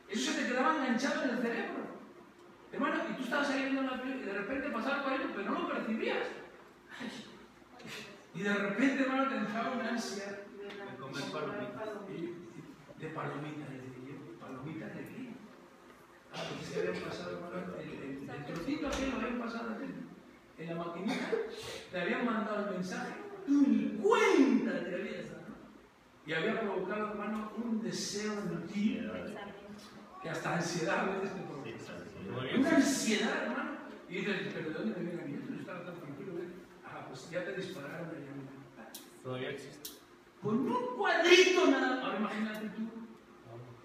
[SPEAKER 2] Eso se te quedaba enganchado en el cerebro. Hermano, y tú estabas ahí viendo una película y de repente pasaba por ahí, pero no lo percibías. Y de repente, hermano, te entraba una ansia
[SPEAKER 3] De comer palomitas.
[SPEAKER 2] de palomitas. ¿Palomitas de qué? Ah, pues se habían pasado, hermano, el trocito aquel lo habían pasado en la maquinita, te habían mandado el mensaje, tú ni cuenta te habías dado. Y había provocado, hermano, un deseo en ti, que hasta ansiedad a veces te provoca. Una ansiedad, hermano. Y dices, pero ¿de dónde me viene a mí? Yo estaba tan tranquilo. Ah, pues ya te dispararon allá.
[SPEAKER 3] Todavía existe.
[SPEAKER 2] Con un cuadrito nada más. Ahora imagínate tú,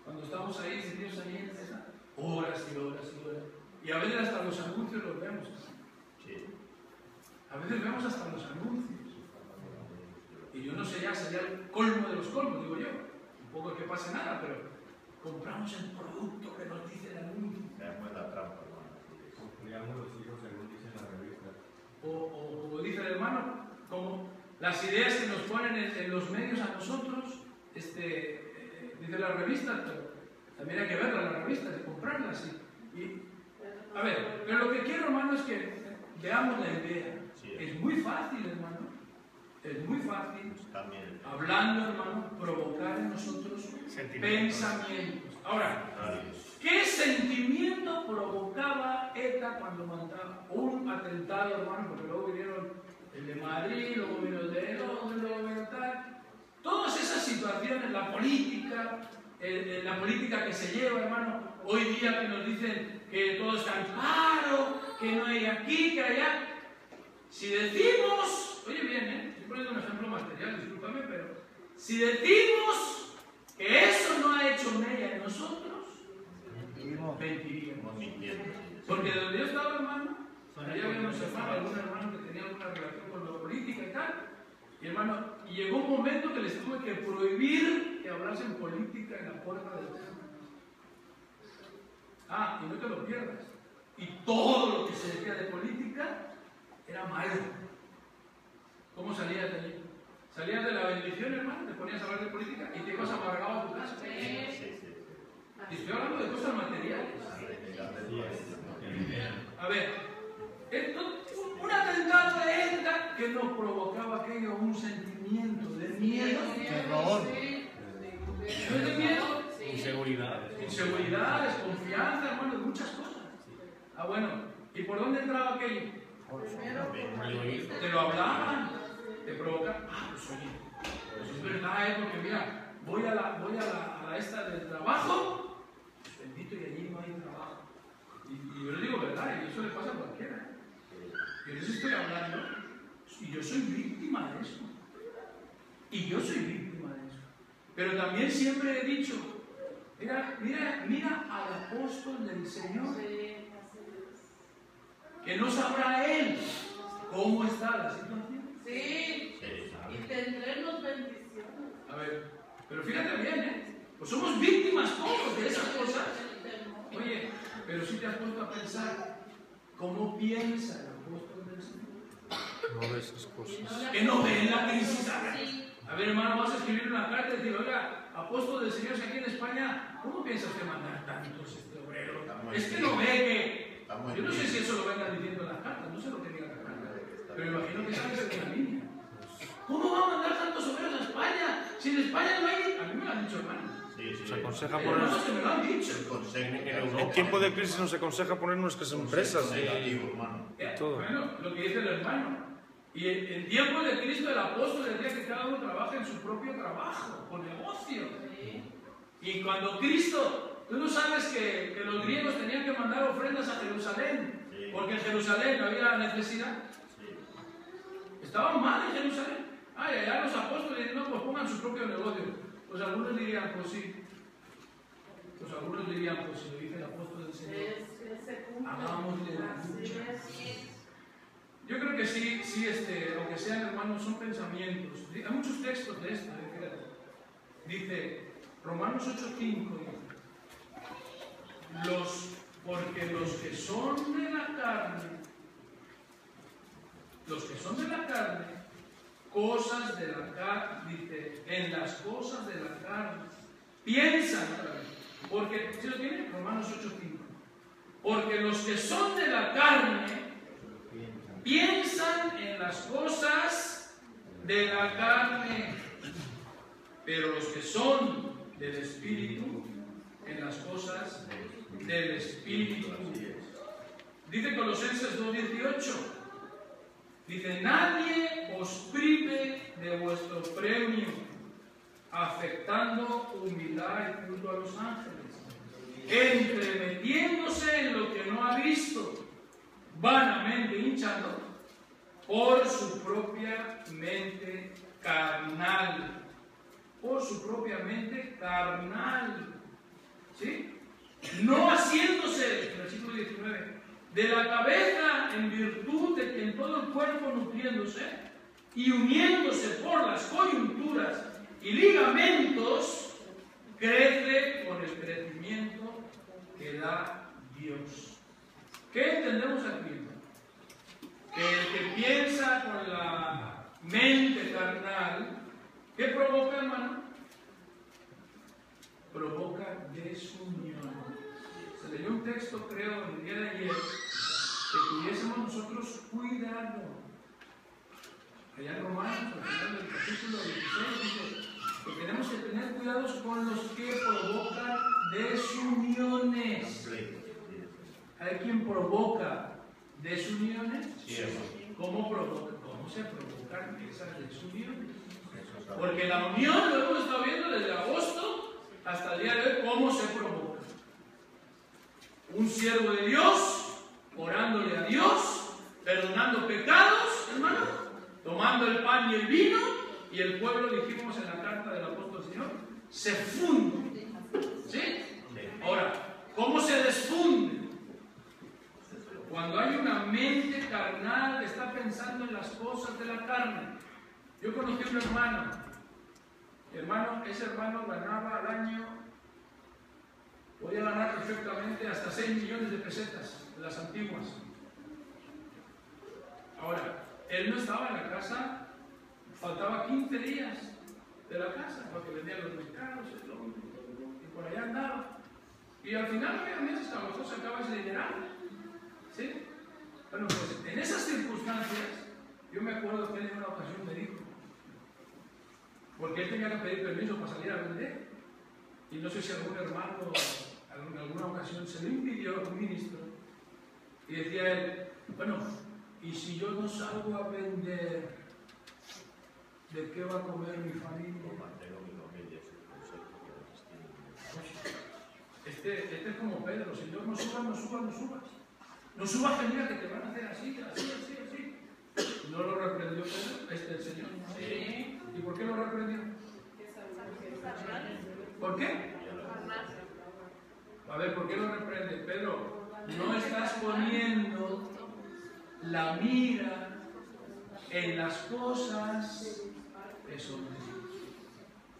[SPEAKER 2] cuando estamos ahí, sentidos ahí en esa, horas y horas y horas. Y a veces hasta los anuncios los vemos.
[SPEAKER 3] Sí.
[SPEAKER 2] A veces vemos hasta los anuncios. ya sería el colmo de los colmos, digo yo. Un poco que pase nada, pero compramos el producto que nos dice el anuncio.
[SPEAKER 3] Caemos en la trampa, hermano.
[SPEAKER 5] Criamos los hijos según dice la revista.
[SPEAKER 2] O como dice el hermano, como las ideas que nos ponen en los medios a nosotros, dice la revista, pero también hay que verlas, las revistas, y comprarlas. A ver, pero lo que quiero, hermano, es que veamos la idea. Es muy fácil, hermano. Es muy fácil, hablando, hermano, provocar en nosotros pensamientos. Ahora, ¿qué sentimiento provocaba ETA cuando mandaba un atentado, hermano? Porque luego vinieron el de Madrid, luego vino el de Londres, luego vino tal. Todas esas situaciones, la política que se lleva, hermano, hoy día que nos dicen que todo está en paro, que no hay aquí, que allá. Si decimos, oye bien, estoy poniendo un ejemplo material, discúlpame, pero si decimos que eso no ha hecho mella en nosotros, mentiríamos. Porque donde yo estaba, hermano, allá había unos hermanos, algún hermano que tenía alguna relación con la política y tal, y hermano, y llegó un momento que les tuve que prohibir que hablasen política en la puerta del templo. Y no te lo pierdas. Y todo lo que se decía de política era malo. ¿Cómo salías de allí? Salías de la bendición, hermano, te ponías a hablar de política y te ibas amargado a tu casa. Y estoy hablando de cosas materiales. A ver, un atentado de ETA que nos provocaba aquello un sentimiento de miedo.
[SPEAKER 1] Terror.
[SPEAKER 2] ¿No es de miedo? Inseguridad, desconfianza, hermano, de muchas cosas. Bueno, ¿y por dónde entraba aquello? Te lo hablaban, te provocaban. Pues oye, pues es verdad, porque mira, voy a la esta del trabajo, pues bendito, y allí no hay trabajo. Y yo les digo verdad, y eso le pasa a cualquiera. Yo les estoy hablando, y yo soy víctima de eso. Pero también siempre he dicho, mira al apóstol del Señor, que no sabrá él cómo está la situación.
[SPEAKER 4] Sí, y tendremos bendiciones.
[SPEAKER 2] A ver, pero fíjate bien, pues somos víctimas todos de esas cosas. Oye, pero si te has puesto a pensar cómo piensa el apóstol del Señor.
[SPEAKER 7] No ve esas cosas.
[SPEAKER 2] Que no ve en la crisis. A ver, hermano, vas a escribir una carta y decir, oiga, apóstol del Señor, si aquí en España, ¿cómo piensa usted mandar tantos obrero? Es que no ve que... Yo no sé si eso lo vengan diciendo en las cartas, no sé lo que diga la carta, pero imagino que sabes en la línea. ¿Cómo va a mandar tantos obreros a España? Si en España no hay... A mí me lo han dicho, hermano.
[SPEAKER 7] Se aconseja poner...
[SPEAKER 2] Hermanos que me lo han dicho.
[SPEAKER 7] En tiempo de crisis nos aconseja poner nuestras empresas todo.
[SPEAKER 2] Bueno, lo que dice el hermano. Y en tiempos de Cristo el apóstol decía que cada uno trabaja en su propio trabajo, o negocio. Y cuando Cristo, tú no sabes que los griegos tenían que mandar ofrendas a Jerusalén, porque en Jerusalén no había necesidad. Estaban mal en Jerusalén. Allá los apóstoles no, pues pongan su propio negocio. Pues algunos dirían, pues sí. Pues algunos dirían, pues si lo dice el apóstol del Señor, hagámosle la lucha. Yo creo que sí, aunque sean hermanos, son pensamientos. Hay muchos textos de esto, fíjate. Dice, Romanos 8:5, porque los que son de la carne, cosas de la carne, dice, en las cosas de la carne, piensan otra vez. Porque, ¿sí lo tiene? Romanos 8:5. Porque los que son de la carne, piensan en las cosas de la carne, pero los que son del Espíritu, en las cosas del Espíritu. Dice Colosenses 2:18, dice, nadie os prive de vuestro premio, afectando humildad y culto a los ángeles, entremetiéndose en lo que no ha visto, vanamente hinchando por su propia mente carnal. Por su propia mente carnal. ¿Sí? No haciéndose, versículo 19, de la cabeza en virtud de que en todo el cuerpo nutriéndose y uniéndose por las coyunturas y ligamentos, crece con el crecimiento que da Dios. ¿Qué entendemos aquí? Que el que piensa con la mente carnal, ¿qué provoca, hermano? Provoca desunión. Se leyó un texto, creo, el día de ayer, que tuviésemos nosotros cuidado. Allá en Romanos, al final del capítulo 16, dice que tenemos que tener cuidados con los que provocan desuniones. ¿Hay quien provoca desuniones? ¿Cómo se provocan esas desuniones? Porque la unión lo hemos estado viendo desde agosto hasta el día de hoy, ¿cómo se provoca? Un siervo de Dios, orándole a Dios, perdonando pecados, hermano, tomando el pan y el vino, y el pueblo, dijimos en la carta del apóstol Señor, se funde. ¿Sí? Ahora, ¿cómo se desfunde? Cuando hay una mente carnal que está pensando en las cosas de la carne. Yo conocí a un hermano, ese hermano ganaba al año, podía ganar perfectamente hasta 6 millones de pesetas, de las antiguas. Ahora, él no estaba en la casa, faltaba 15 días de la casa, porque vendía los mercados, y por allá andaba. Y al final había meses que a lo mejor sacaba ese dineral. ¿Sí? Bueno, pues en esas circunstancias, yo me acuerdo que él en una ocasión me dijo, porque él tenía que pedir permiso para salir a vender, y no sé si algún hermano en alguna ocasión se lo impidió a un ministro, y decía él, bueno, y si yo no salgo a vender, ¿de qué va a comer mi familia? Este es como Pedro, Señor, no subas, no subas, no subas. No subas, que mira que te van a hacer así, así, así, así. ¿No lo reprendió Pedro? El Señor. Sí. ¿Y por qué lo reprendió? ¿Por qué? A ver, ¿por qué lo reprende? Pedro, no estás poniendo la mira en las cosas que son de Dios.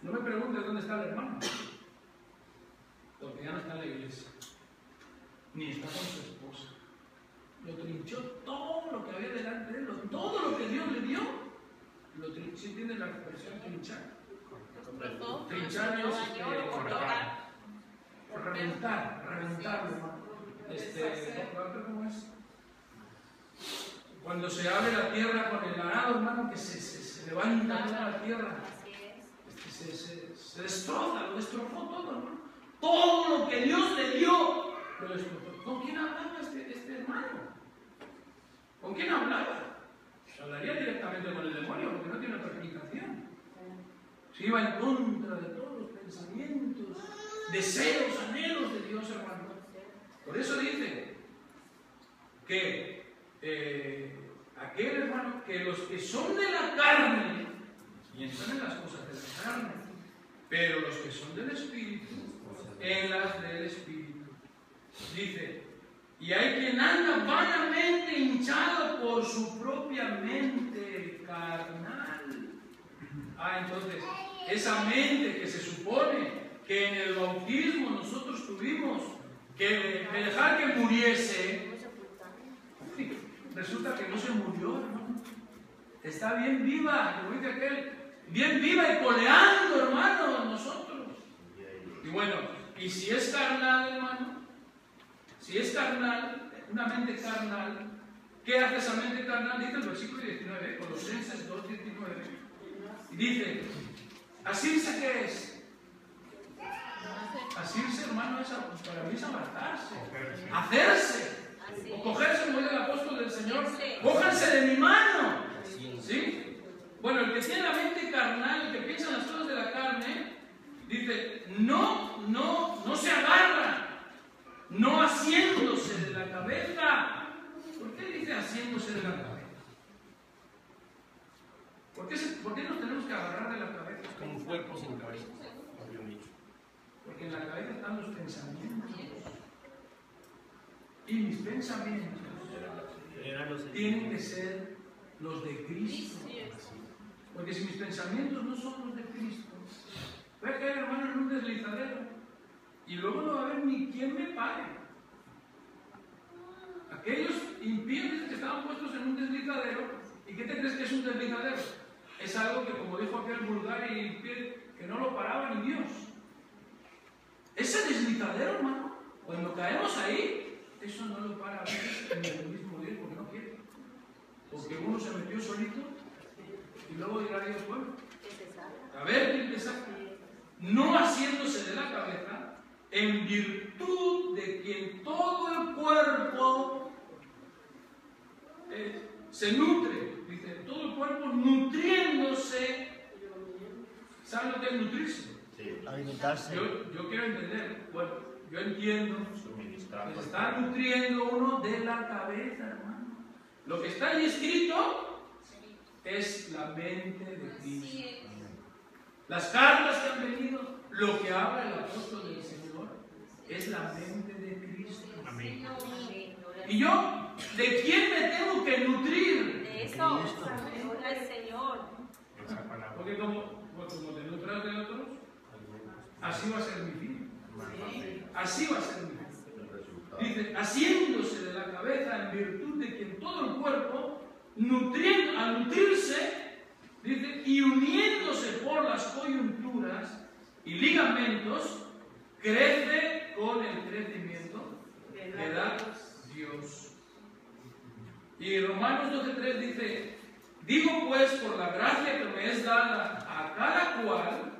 [SPEAKER 2] No me preguntes dónde está el hermano, porque ya no está en la iglesia, ni está con su esposa. Lo trinchó todo lo que había delante de él, todo lo que Dios le dio, lo trinchó. ¿Sí entienden la expresión trinchar? Trinchar es reventar, hermano. ¿Cómo es? Cuando se abre la tierra con el arado, hermano, que se levanta toda la tierra, se destroza, lo destrozó todo, hermano. Todo lo que Dios le dio, lo destrozó. ¿Con quién hablaba este hermano? ¿Con quién hablaba? Hablaría directamente con el demonio, porque no tiene otra explicación. Se iba en contra de todos los pensamientos, deseos, anhelos de Dios, hermano. Por eso dice que aquel hermano, que los que son de la carne, y están en las cosas de la carne, pero los que son del Espíritu, en las del Espíritu. Dice, y hay quien anda vanamente hinchado por su propia mente carnal. Entonces, esa mente que se supone que en el bautismo nosotros tuvimos que dejar que muriese, resulta que no se murió, hermano. Está bien viva, como dice aquel, bien viva y coleando, hermano, nosotros. Y bueno, y si es carnal, hermano, si es carnal, una mente carnal, ¿qué hace esa mente carnal? Dice el versículo 19, Colosenses 2:19. Y dice, ¿asirse qué es? Asirse, hermano, para mí es amartarse, hacerse, o cogerse, como dice el apóstol del Señor, cójanse de mi mano. ¿Sí? Bueno, el que tiene la mente carnal, el que piensa en las cosas de la carne, dice, no se agarra, no haciéndose de la cabeza. ¿Por qué dice haciéndose de la cabeza? ¿Por qué nos tenemos que agarrar de la cabeza?
[SPEAKER 7] Como un cuerpo sin cabeza.
[SPEAKER 2] Porque en la cabeza están los pensamientos. Y mis pensamientos tienen que ser los de Cristo. Porque si mis pensamientos no son los de Cristo, voy a caer, hermano, en un deslizadero. Y luego no va a haber ni quien me pare. Aquellos impíos que estaban puestos en un deslizadero, ¿y qué te crees que es un deslizadero? Es algo que, como dijo aquel vulgar y impío, que no lo paraba ni Dios. Ese deslizadero, hermano, cuando caemos ahí, eso no lo para a veces ni el mismo Dios, porque no quiere. Porque uno se metió solito y luego dirá Dios, bueno, a ver quién te saca. No haciéndose de la cabeza, en virtud de quien todo el cuerpo se nutre, dice, todo el cuerpo nutriéndose. ¿Saben lo que es nutrirse?
[SPEAKER 3] Sí.
[SPEAKER 1] Alimentarse.
[SPEAKER 2] Yo quiero entender, bueno, yo entiendo que se está nutriendo uno de la cabeza, hermano. Lo que está ahí escrito es la mente de Cristo. Las cartas que han venido, lo que habla el apóstol del Señor, es la mente de Cristo.
[SPEAKER 3] Amén.
[SPEAKER 2] ¿Y yo de quién me tengo que nutrir?
[SPEAKER 8] De eso, el Señor.
[SPEAKER 2] Porque como te nutras de otros, así va a ser mi fin. Así va a ser mi fin. Dice, haciéndose de la cabeza en virtud de quien todo el cuerpo, al nutrirse, dice, y uniéndose por las coyunturas y ligamentos, crece con el crecimiento que da Dios. Y Romanos 12:3 dice, digo pues por la gracia que me es dada a cada cual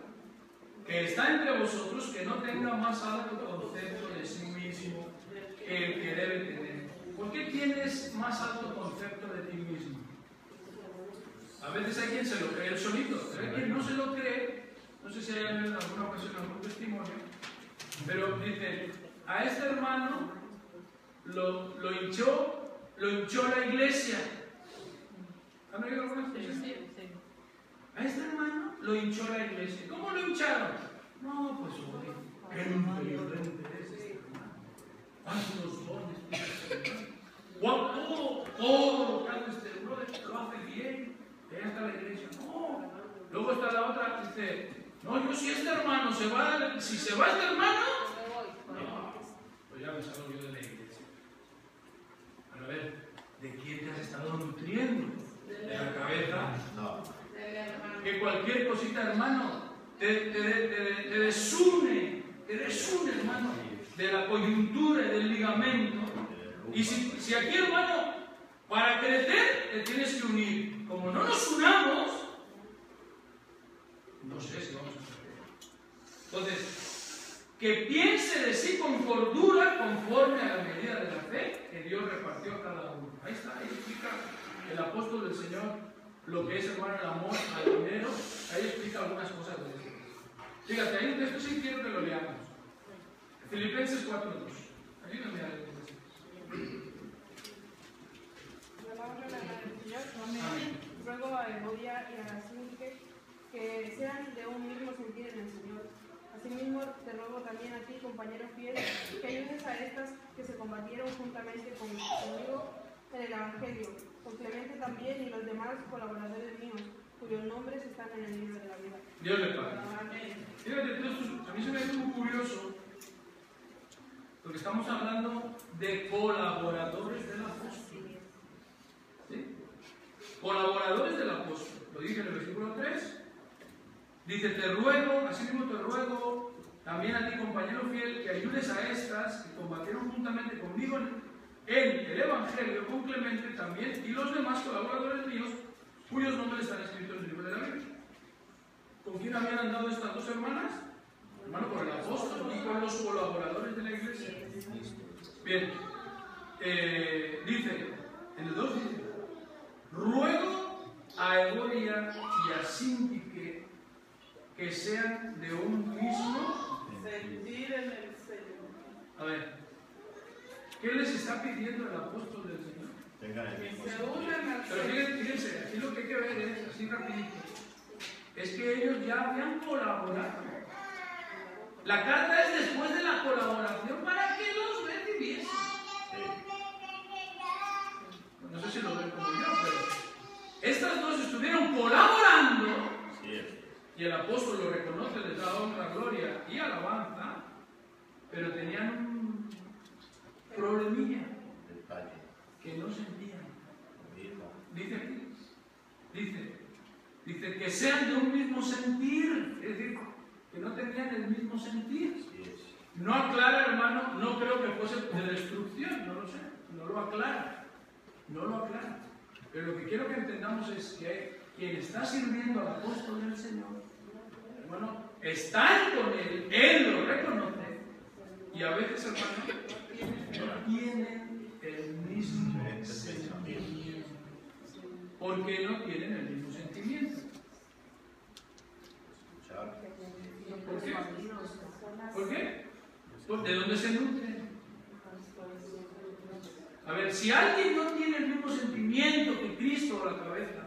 [SPEAKER 2] que está entre vosotros, que no tenga más alto concepto de sí mismo que el que debe tener. ¿Por qué tienes más alto concepto de ti mismo? A veces hay quien se lo cree él solito, pero hay quien no se lo cree. No sé si hay en alguna ocasión algún testimonio, pero dice, a este hermano lo hinchó la iglesia. ¿Han oído algunas cosas? A este hermano lo hinchó la iglesia. ¿Cómo lo hincharon? No, pues ¿cuántos dones tiene este hermano? Todo lo que hace este brother lo hace bien. Ya está la iglesia. No. Luego está la otra, dice, no, yo si este hermano se va, si se va este hermano, no, pues ya me salgo yo de la iglesia. A ver, ¿de quién te has estado nutriendo? ¿De la cabeza? No. Que cualquier cosita, hermano, te desune, hermano, de la coyuntura y del ligamento. Y si aquí, hermano, para crecer, te tienes que unir. Como no nos unamos, no sé si vamos a crecer. Entonces, que piense de sí con cordura, conforme a la medida de la fe que Dios repartió a cada uno. Ahí está, ahí explica el apóstol del Señor lo que es, hermano, el amor al dinero. Ahí explica algunas cosas de eso. Fíjate, hay un texto, sí quiero que lo leamos. Filipenses 4:2. Ayúdame a leer.
[SPEAKER 9] Amén. Ruego a Evodia y a Sinque que sean de un mismo sentir en el Señor. Asimismo, te ruego también a ti, compañero fiel, que ayudes a estas que se combatieron juntamente conmigo en el Evangelio, con Clemente también y los demás colaboradores míos, cuyos nombres están en el libro de la vida.
[SPEAKER 2] Dios le pague. Fíjate, a mí se me hace muy curioso, porque estamos hablando de colaboradores del apóstol. ¿Sí? Colaboradores del apóstol. Lo dije en el versículo 3. Dice, te ruego, así mismo te ruego, también a ti, compañero fiel, que ayudes a estas que combatieron juntamente conmigo en el Evangelio, con Clemente también, y los demás colaboradores míos, cuyos nombres están escritos en el libro de la Biblia. ¿Con quién habían andado estas dos hermanas? Hermano, con el apóstol y con los colaboradores de la iglesia. Bien, dice, en el 2 dice, ruego a Evodia y a Sintique que sean de un mismo
[SPEAKER 4] sentir en el Señor.
[SPEAKER 2] A ver, ¿qué les está pidiendo el apóstol del Señor?
[SPEAKER 4] Que se unan al
[SPEAKER 2] Pero
[SPEAKER 4] Señor.
[SPEAKER 2] fíjense, aquí lo que hay que ver es, así rapidito, es que ellos ya habían colaborado. La carta es después de la colaboración para que los recibiesen. No sé si lo ven como yo, pero estas dos estuvieron colaborando y el apóstol lo reconoce, les da honra, gloria y alabanza, pero tenían un problemilla que no sentían. Dice aquí, dice que sean de un mismo sentir, es decir, que no tenían el mismo sentir. No aclara, hermano, no creo que fuese de destrucción, no lo sé, no lo aclara, pero lo que quiero que entendamos es que quien está sirviendo al apóstol del Señor, hermano, están con él lo reconoce, y a veces, hermano, no tienen el mismo sentimiento. ¿Por qué no tienen el mismo sentimiento? ¿Por qué? ¿Por qué? ¿De dónde se nutren? A ver, si alguien no tiene el mismo sentimiento que Cristo o la cabeza,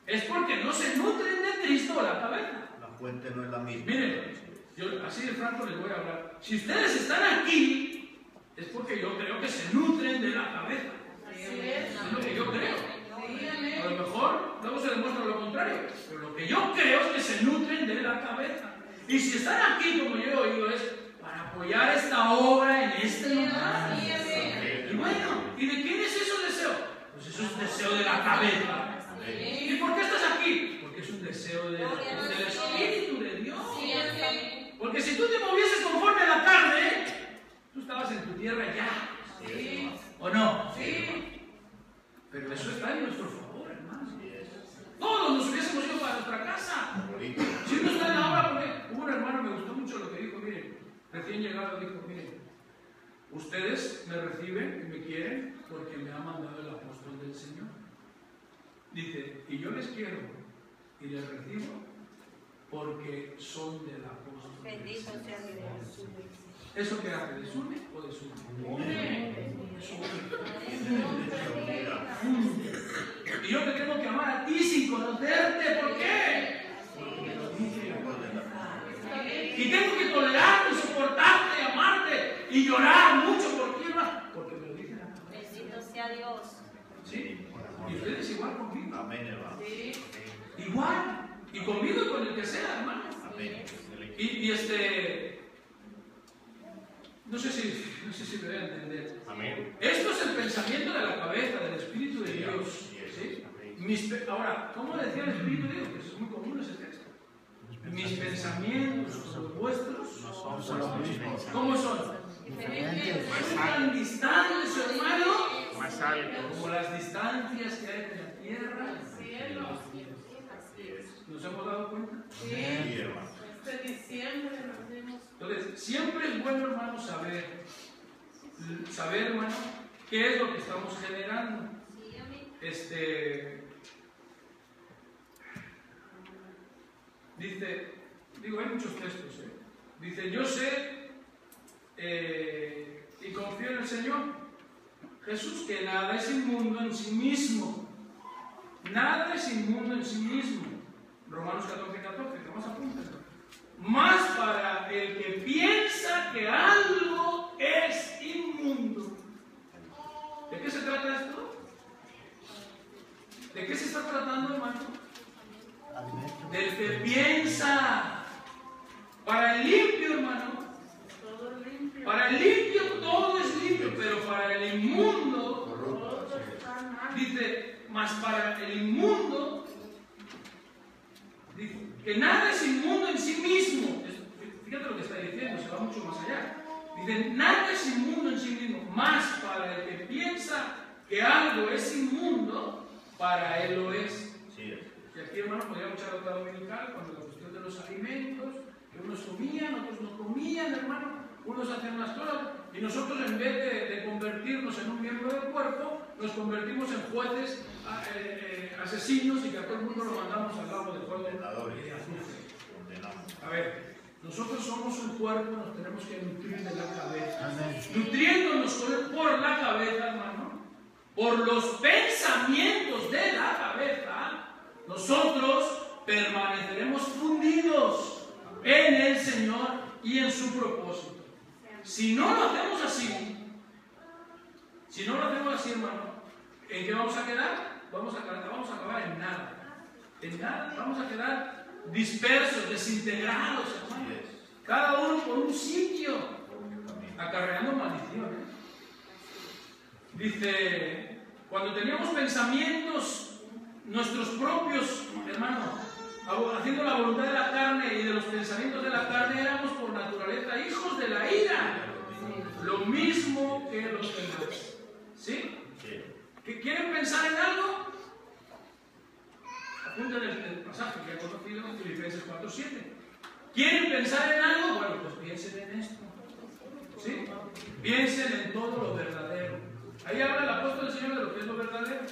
[SPEAKER 2] es porque no se nutren de Cristo o la cabeza.
[SPEAKER 3] La fuente no es la misma.
[SPEAKER 2] Miren, yo así de franco les voy a hablar. Si ustedes están aquí, es porque yo creo que se nutren de la cabeza. Es lo que yo creo. A lo mejor luego se demuestra lo contrario, pero lo que yo creo es que se nutren de la cabeza. Y si están aquí, como yo he oído, es para apoyar esta obra en este lugar. Y bueno, ¿y de quién es eso deseo? Pues eso es un deseo de la cabeza. ¿Y por qué estás aquí? Porque es un deseo del Espíritu de Dios. Porque si tú te movieses conforme a la carne, tú estabas en tu tierra ya. ¿O no? Sí. Pero eso está en nuestro favor, hermanos. Todos nos hubiésemos ido para nuestra casa. Si uno está en la obra, porque hubo un hermano, me gustó mucho lo que dijo, miren, recién llegado dijo, miren, ustedes me reciben y me quieren porque me ha mandado el apóstol del Señor. Dice, y yo les quiero y les recibo porque son del apóstol.
[SPEAKER 8] Bendito sea Dios.
[SPEAKER 2] ¿Eso qué hace? ¿Desune o desune? Y yo te tengo que amar a ti sin conocerte. ¿Por qué? Y tengo que tolerarte, soportarte, amarte y llorar mucho por ti, hermano. Porque me lo dicen a mí.
[SPEAKER 8] Bendito sea Dios.
[SPEAKER 2] ¿Sí? Y ustedes igual conmigo.
[SPEAKER 3] Amén, hermano.
[SPEAKER 2] Sí. Igual. Y conmigo y con el que sea, hermano.
[SPEAKER 3] Amén.
[SPEAKER 2] Y no sé si me voy a entender.
[SPEAKER 5] Amén.
[SPEAKER 2] Esto es el pensamiento de la cabeza, del Espíritu de Dios. ¿Sí? Ahora, ¿cómo decía el Espíritu de Dios? Que es muy común ese texto. Mis pensamientos con los vuestros no son los mismos. ¿Cómo son? Están distantes, hermano,
[SPEAKER 5] Más alto.
[SPEAKER 2] como las distancias que hay en la tierra. ¿Nos hemos dado cuenta?
[SPEAKER 4] Sí,
[SPEAKER 3] hermano.
[SPEAKER 4] este diciembre nos dimos.
[SPEAKER 2] Entonces, siempre es bueno, hermano, saber, hermano, qué es lo que estamos generando. Dice, hay muchos textos, dice, yo sé y confío en el Señor Jesús, que nada es inmundo en sí mismo. Nada es inmundo en sí mismo. Romanos 14:14, que más apúntenlo. Más para el que piensa que algo es inmundo. ¿De qué se trata esto? ¿De qué se está tratando, hermano? Del que piensa. Para el limpio, hermano. Para el limpio todo es limpio, pero para el inmundo, dice, más para el inmundo, dice, que nada es inmundo en sí mismo. Fíjate lo que está diciendo, se va mucho más allá. Dice, nada es inmundo en sí mismo, más para el que piensa que algo es inmundo, para él lo es. Y aquí, hermano, podríamos echar otra dominical cuando la cuestión de los alimentos, que unos comían, otros no comían, hermano, unos hacían unas cosas, y nosotros en vez de convertirnos en un miembro del cuerpo, nos convertimos en jueces asesinos y que a todo el mundo lo mandamos al lago de fuego y de azufre. A ver, nosotros somos un cuerpo, nos tenemos que nutrir de la cabeza. Nutriéndonos por la cabeza, hermano, por los pensamientos de la cabeza, nosotros permaneceremos fundidos en el Señor y en su propósito. Si no lo hacemos así, hermano, ¿en qué vamos a quedar? Vamos a acabar en nada. En nada. Vamos a quedar dispersos, desintegrados, hermano. Cada uno por un sitio, acarreando maldiciones. Dice, cuando teníamos pensamientos, nuestros propios, hermano, haciendo la voluntad de la carne y de los pensamientos de la carne, éramos por naturaleza hijos de la ira. Lo mismo que los demás. ¿Sí? ¿Que quieren pensar en algo? Apunten el pasaje que he conocido en Filipenses 4:7. ¿Quieren pensar en algo? Bueno, pues piensen en esto. ¿Sí? Piensen en todo lo verdadero. Ahí habla el apóstol del Señor de lo que es lo verdadero.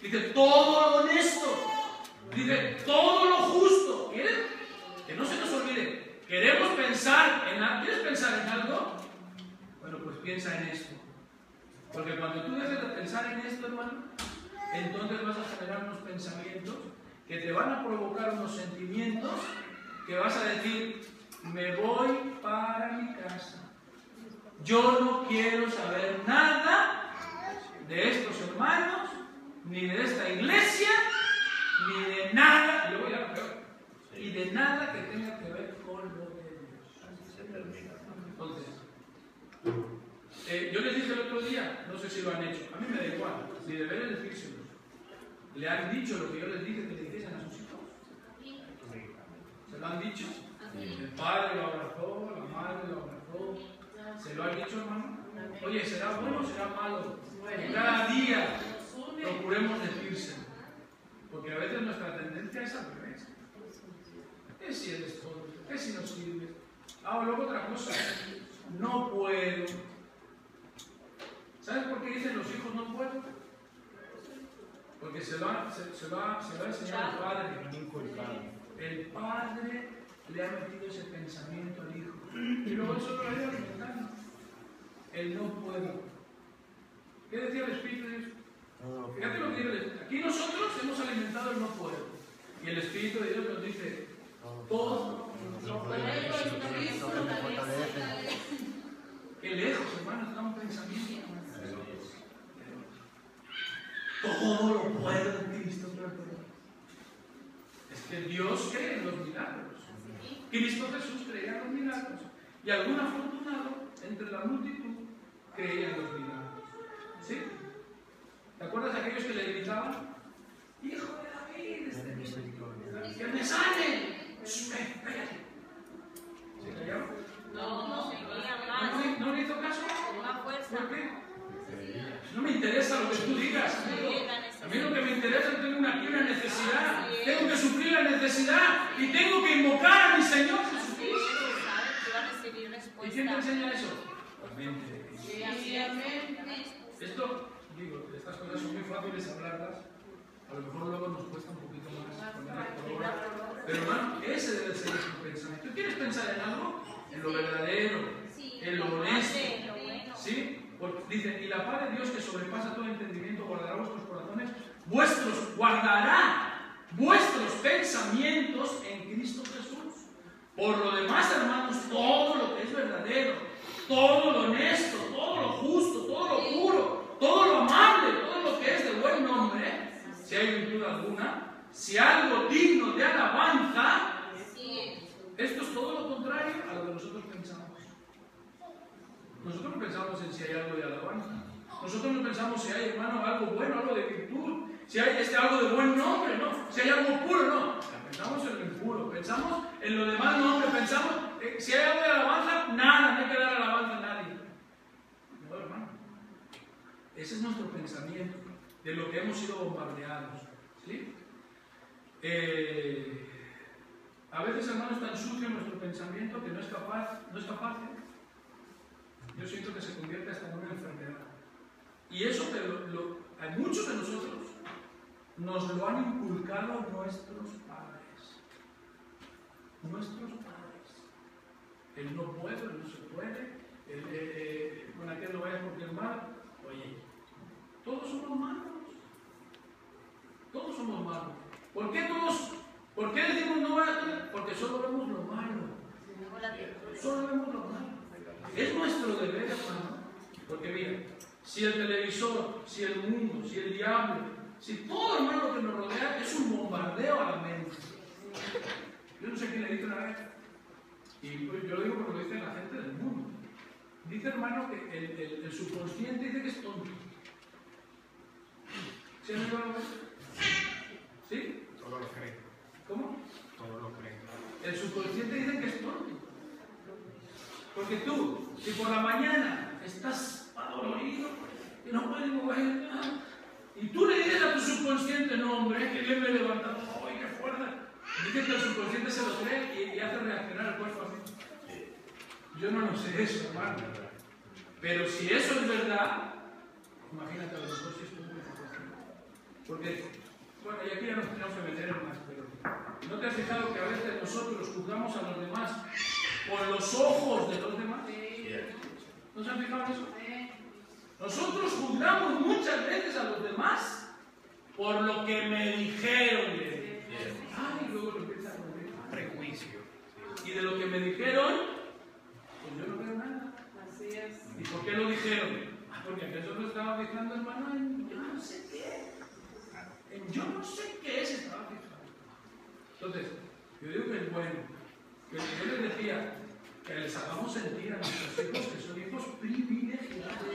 [SPEAKER 2] Dice, todo lo honesto. Dice, todo lo justo. ¿Quieren? Que no se nos olvide. ¿Queremos pensar en algo? ¿Quieres pensar en algo? Bueno, pues piensa en esto. Porque cuando tú dejes de pensar en esto, hermano, entonces vas a generar unos pensamientos que te van a provocar unos sentimientos que vas a decir, me voy para mi casa. Yo no quiero saber nada de estos hermanos, ni de esta iglesia, ni de nada, y luego ya lo peor, y de nada que tenga que ver con lo de Dios. Entonces, yo les dije el otro día, no sé si lo han hecho, a mí me da igual, si deberían decírselo. ¿Le han dicho lo que yo les dije que le dijesen a sus hijos? ¿Se lo han dicho? El padre lo abrazó, la madre lo abrazó. ¿Se lo han dicho, hermano? Oye, ¿será bueno o será malo? Que cada día procuremos decírselo. Porque a veces nuestra tendencia es al revés. ¿Qué si eres todo? ¿Qué si no sirves? Luego otra cosa. No puedo. ¿Sabes por qué dicen los hijos no puedo? Porque se lo ha enseñado el padre. El padre le ha metido ese pensamiento al hijo. Y luego eso lo ha ido alimentando. El no puedo. ¿Qué decía el Espíritu de Dios? Fíjate lo que quiero decir. Aquí nosotros hemos alimentado el no puedo. Y el Espíritu de Dios nos dice, todo lo puedo. Qué lejos, hermano, está un pensamiento. Todo lo puedo en Cristo. Es que Dios cree en los milagros. Cristo Jesús creía en los milagros. Y algún afortunado entre la multitud creía en los milagros. ¿Sí? ¿Te acuerdas de aquellos que le gritaban? ¡Hijo de David! ¡Que me sane! ¡Cállate! ¿Se callaron? ¿No le hizo caso? ¿Por qué? No me interesa lo que tú digas, amigo. A mí lo que me interesa es que tengo aquí una necesidad. Tengo que suplir la necesidad y tengo que invocar a mi Señor Jesucristo. ¿Y quién te enseña eso? Pues mente. Esto, digo, estas cosas son muy fáciles hablarlas. A lo mejor luego nos cuesta un poquito más ponerlas por obra. Pero hermano, ese debe ser tu pensamiento. ¿Tú quieres pensar en algo? En lo verdadero, en lo honesto. ¿Sí? Porque dice, y la paz de Dios que sobrepasa todo entendimiento guardará vuestros corazones, guardará vuestros pensamientos en Cristo Jesús. Por lo demás, hermanos, todo lo que es verdadero, todo lo honesto, todo lo justo, todo lo puro, todo lo amable, todo lo que es de buen nombre, si hay virtud alguna, si algo digno de alabanza, esto es todo lo contrario a lo que nosotros pensamos. Nosotros no pensamos en si hay algo de alabanza. Nosotros no pensamos si hay, hermano, algo bueno, algo de virtud. Si hay algo de buen nombre, no. Si hay algo puro, no. Pensamos en lo impuro. Pensamos en lo de mal nombre. Pensamos, si hay algo de alabanza, nada. No hay que dar alabanza a nadie. No, hermano. Ese es nuestro pensamiento de lo que hemos sido bombardeados. ¿Sí? A veces, hermano, es tan sucio nuestro pensamiento que no es capaz. Yo siento que se convierte hasta en una enfermedad. Y eso a muchos de nosotros nos lo han inculcado nuestros padres. Nuestros padres. El no puedo, el no se puede, con aquel no vayas porque es malo. Oye, todos somos malos. Todos somos malos. ¿Por qué decimos no vayas? Porque solo vemos lo malo. Solo vemos lo malo. Es nuestro deber, hermano, porque mira, si el televisor, si el mundo, si el diablo, si todo, hermano, que nos rodea es un bombardeo a la mente. padre, y pues yo lo digo porque lo dice la gente del mundo. Dice, hermano, que el subconsciente dice que es tonto. ¿Sí han oído eso? ¿Sí?
[SPEAKER 5] Todo lo creen.
[SPEAKER 2] ¿Cómo?
[SPEAKER 5] Todo lo creen.
[SPEAKER 2] El subconsciente dice que es tonto. Porque tú, si por la mañana estás adolorido, que no puedes mover nada, y tú le dices a tu subconsciente, no hombre, que bien me he levantado, ¡ay, qué fuerza! Dice que el subconsciente se lo cree y hace reaccionar el cuerpo así. Yo no lo sé eso, hermano. Pero si eso es verdad, imagínate a lo mejor si es público. Porque, bueno, y aquí ya nos tenemos que meter en más, pero ¿no te has fijado que a veces nosotros juzgamos a los demás por los ojos de los demás? ¿No se han fijado en eso? Nosotros juzgamos muchas veces a los demás por lo que me dijeron de él. Ay, luego lo empieza con prejuicio. Y de lo que me dijeron, pues yo no veo nada.
[SPEAKER 4] Así es.
[SPEAKER 2] ¿Y por qué lo dijeron? Porque aquellos lo estaban fijando, hermano, en yo no sé qué. En yo no sé qué se estaba fijando. Entonces, yo digo que es bueno. Que yo les decía que les hagamos sentir a nuestros hijos que son hijos privilegiados.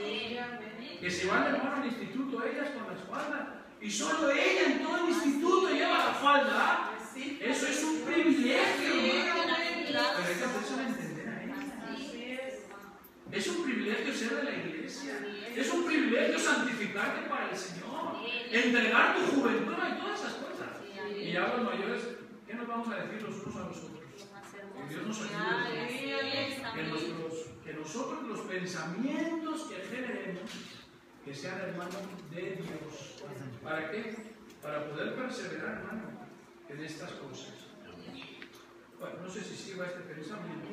[SPEAKER 2] Que se van, hermano, al instituto ellas con la falda. Y solo ella en todo el instituto lleva la falda. Eso es un privilegio, hermano. Pero hay que hacerse entender a ella. Es un privilegio ser de la iglesia. Es un privilegio santificarte para el Señor. Entregar tu juventud y todas esas cosas. Y ya los mayores, ¿qué nos vamos a decir los unos a los otros? Que Dios nos ayude. Que nosotros los pensamientos que generemos, que sean, hermanos, de Dios. ¿Para qué? Para poder perseverar, hermano, en estas cosas. Bueno, no sé si sigo este pensamiento.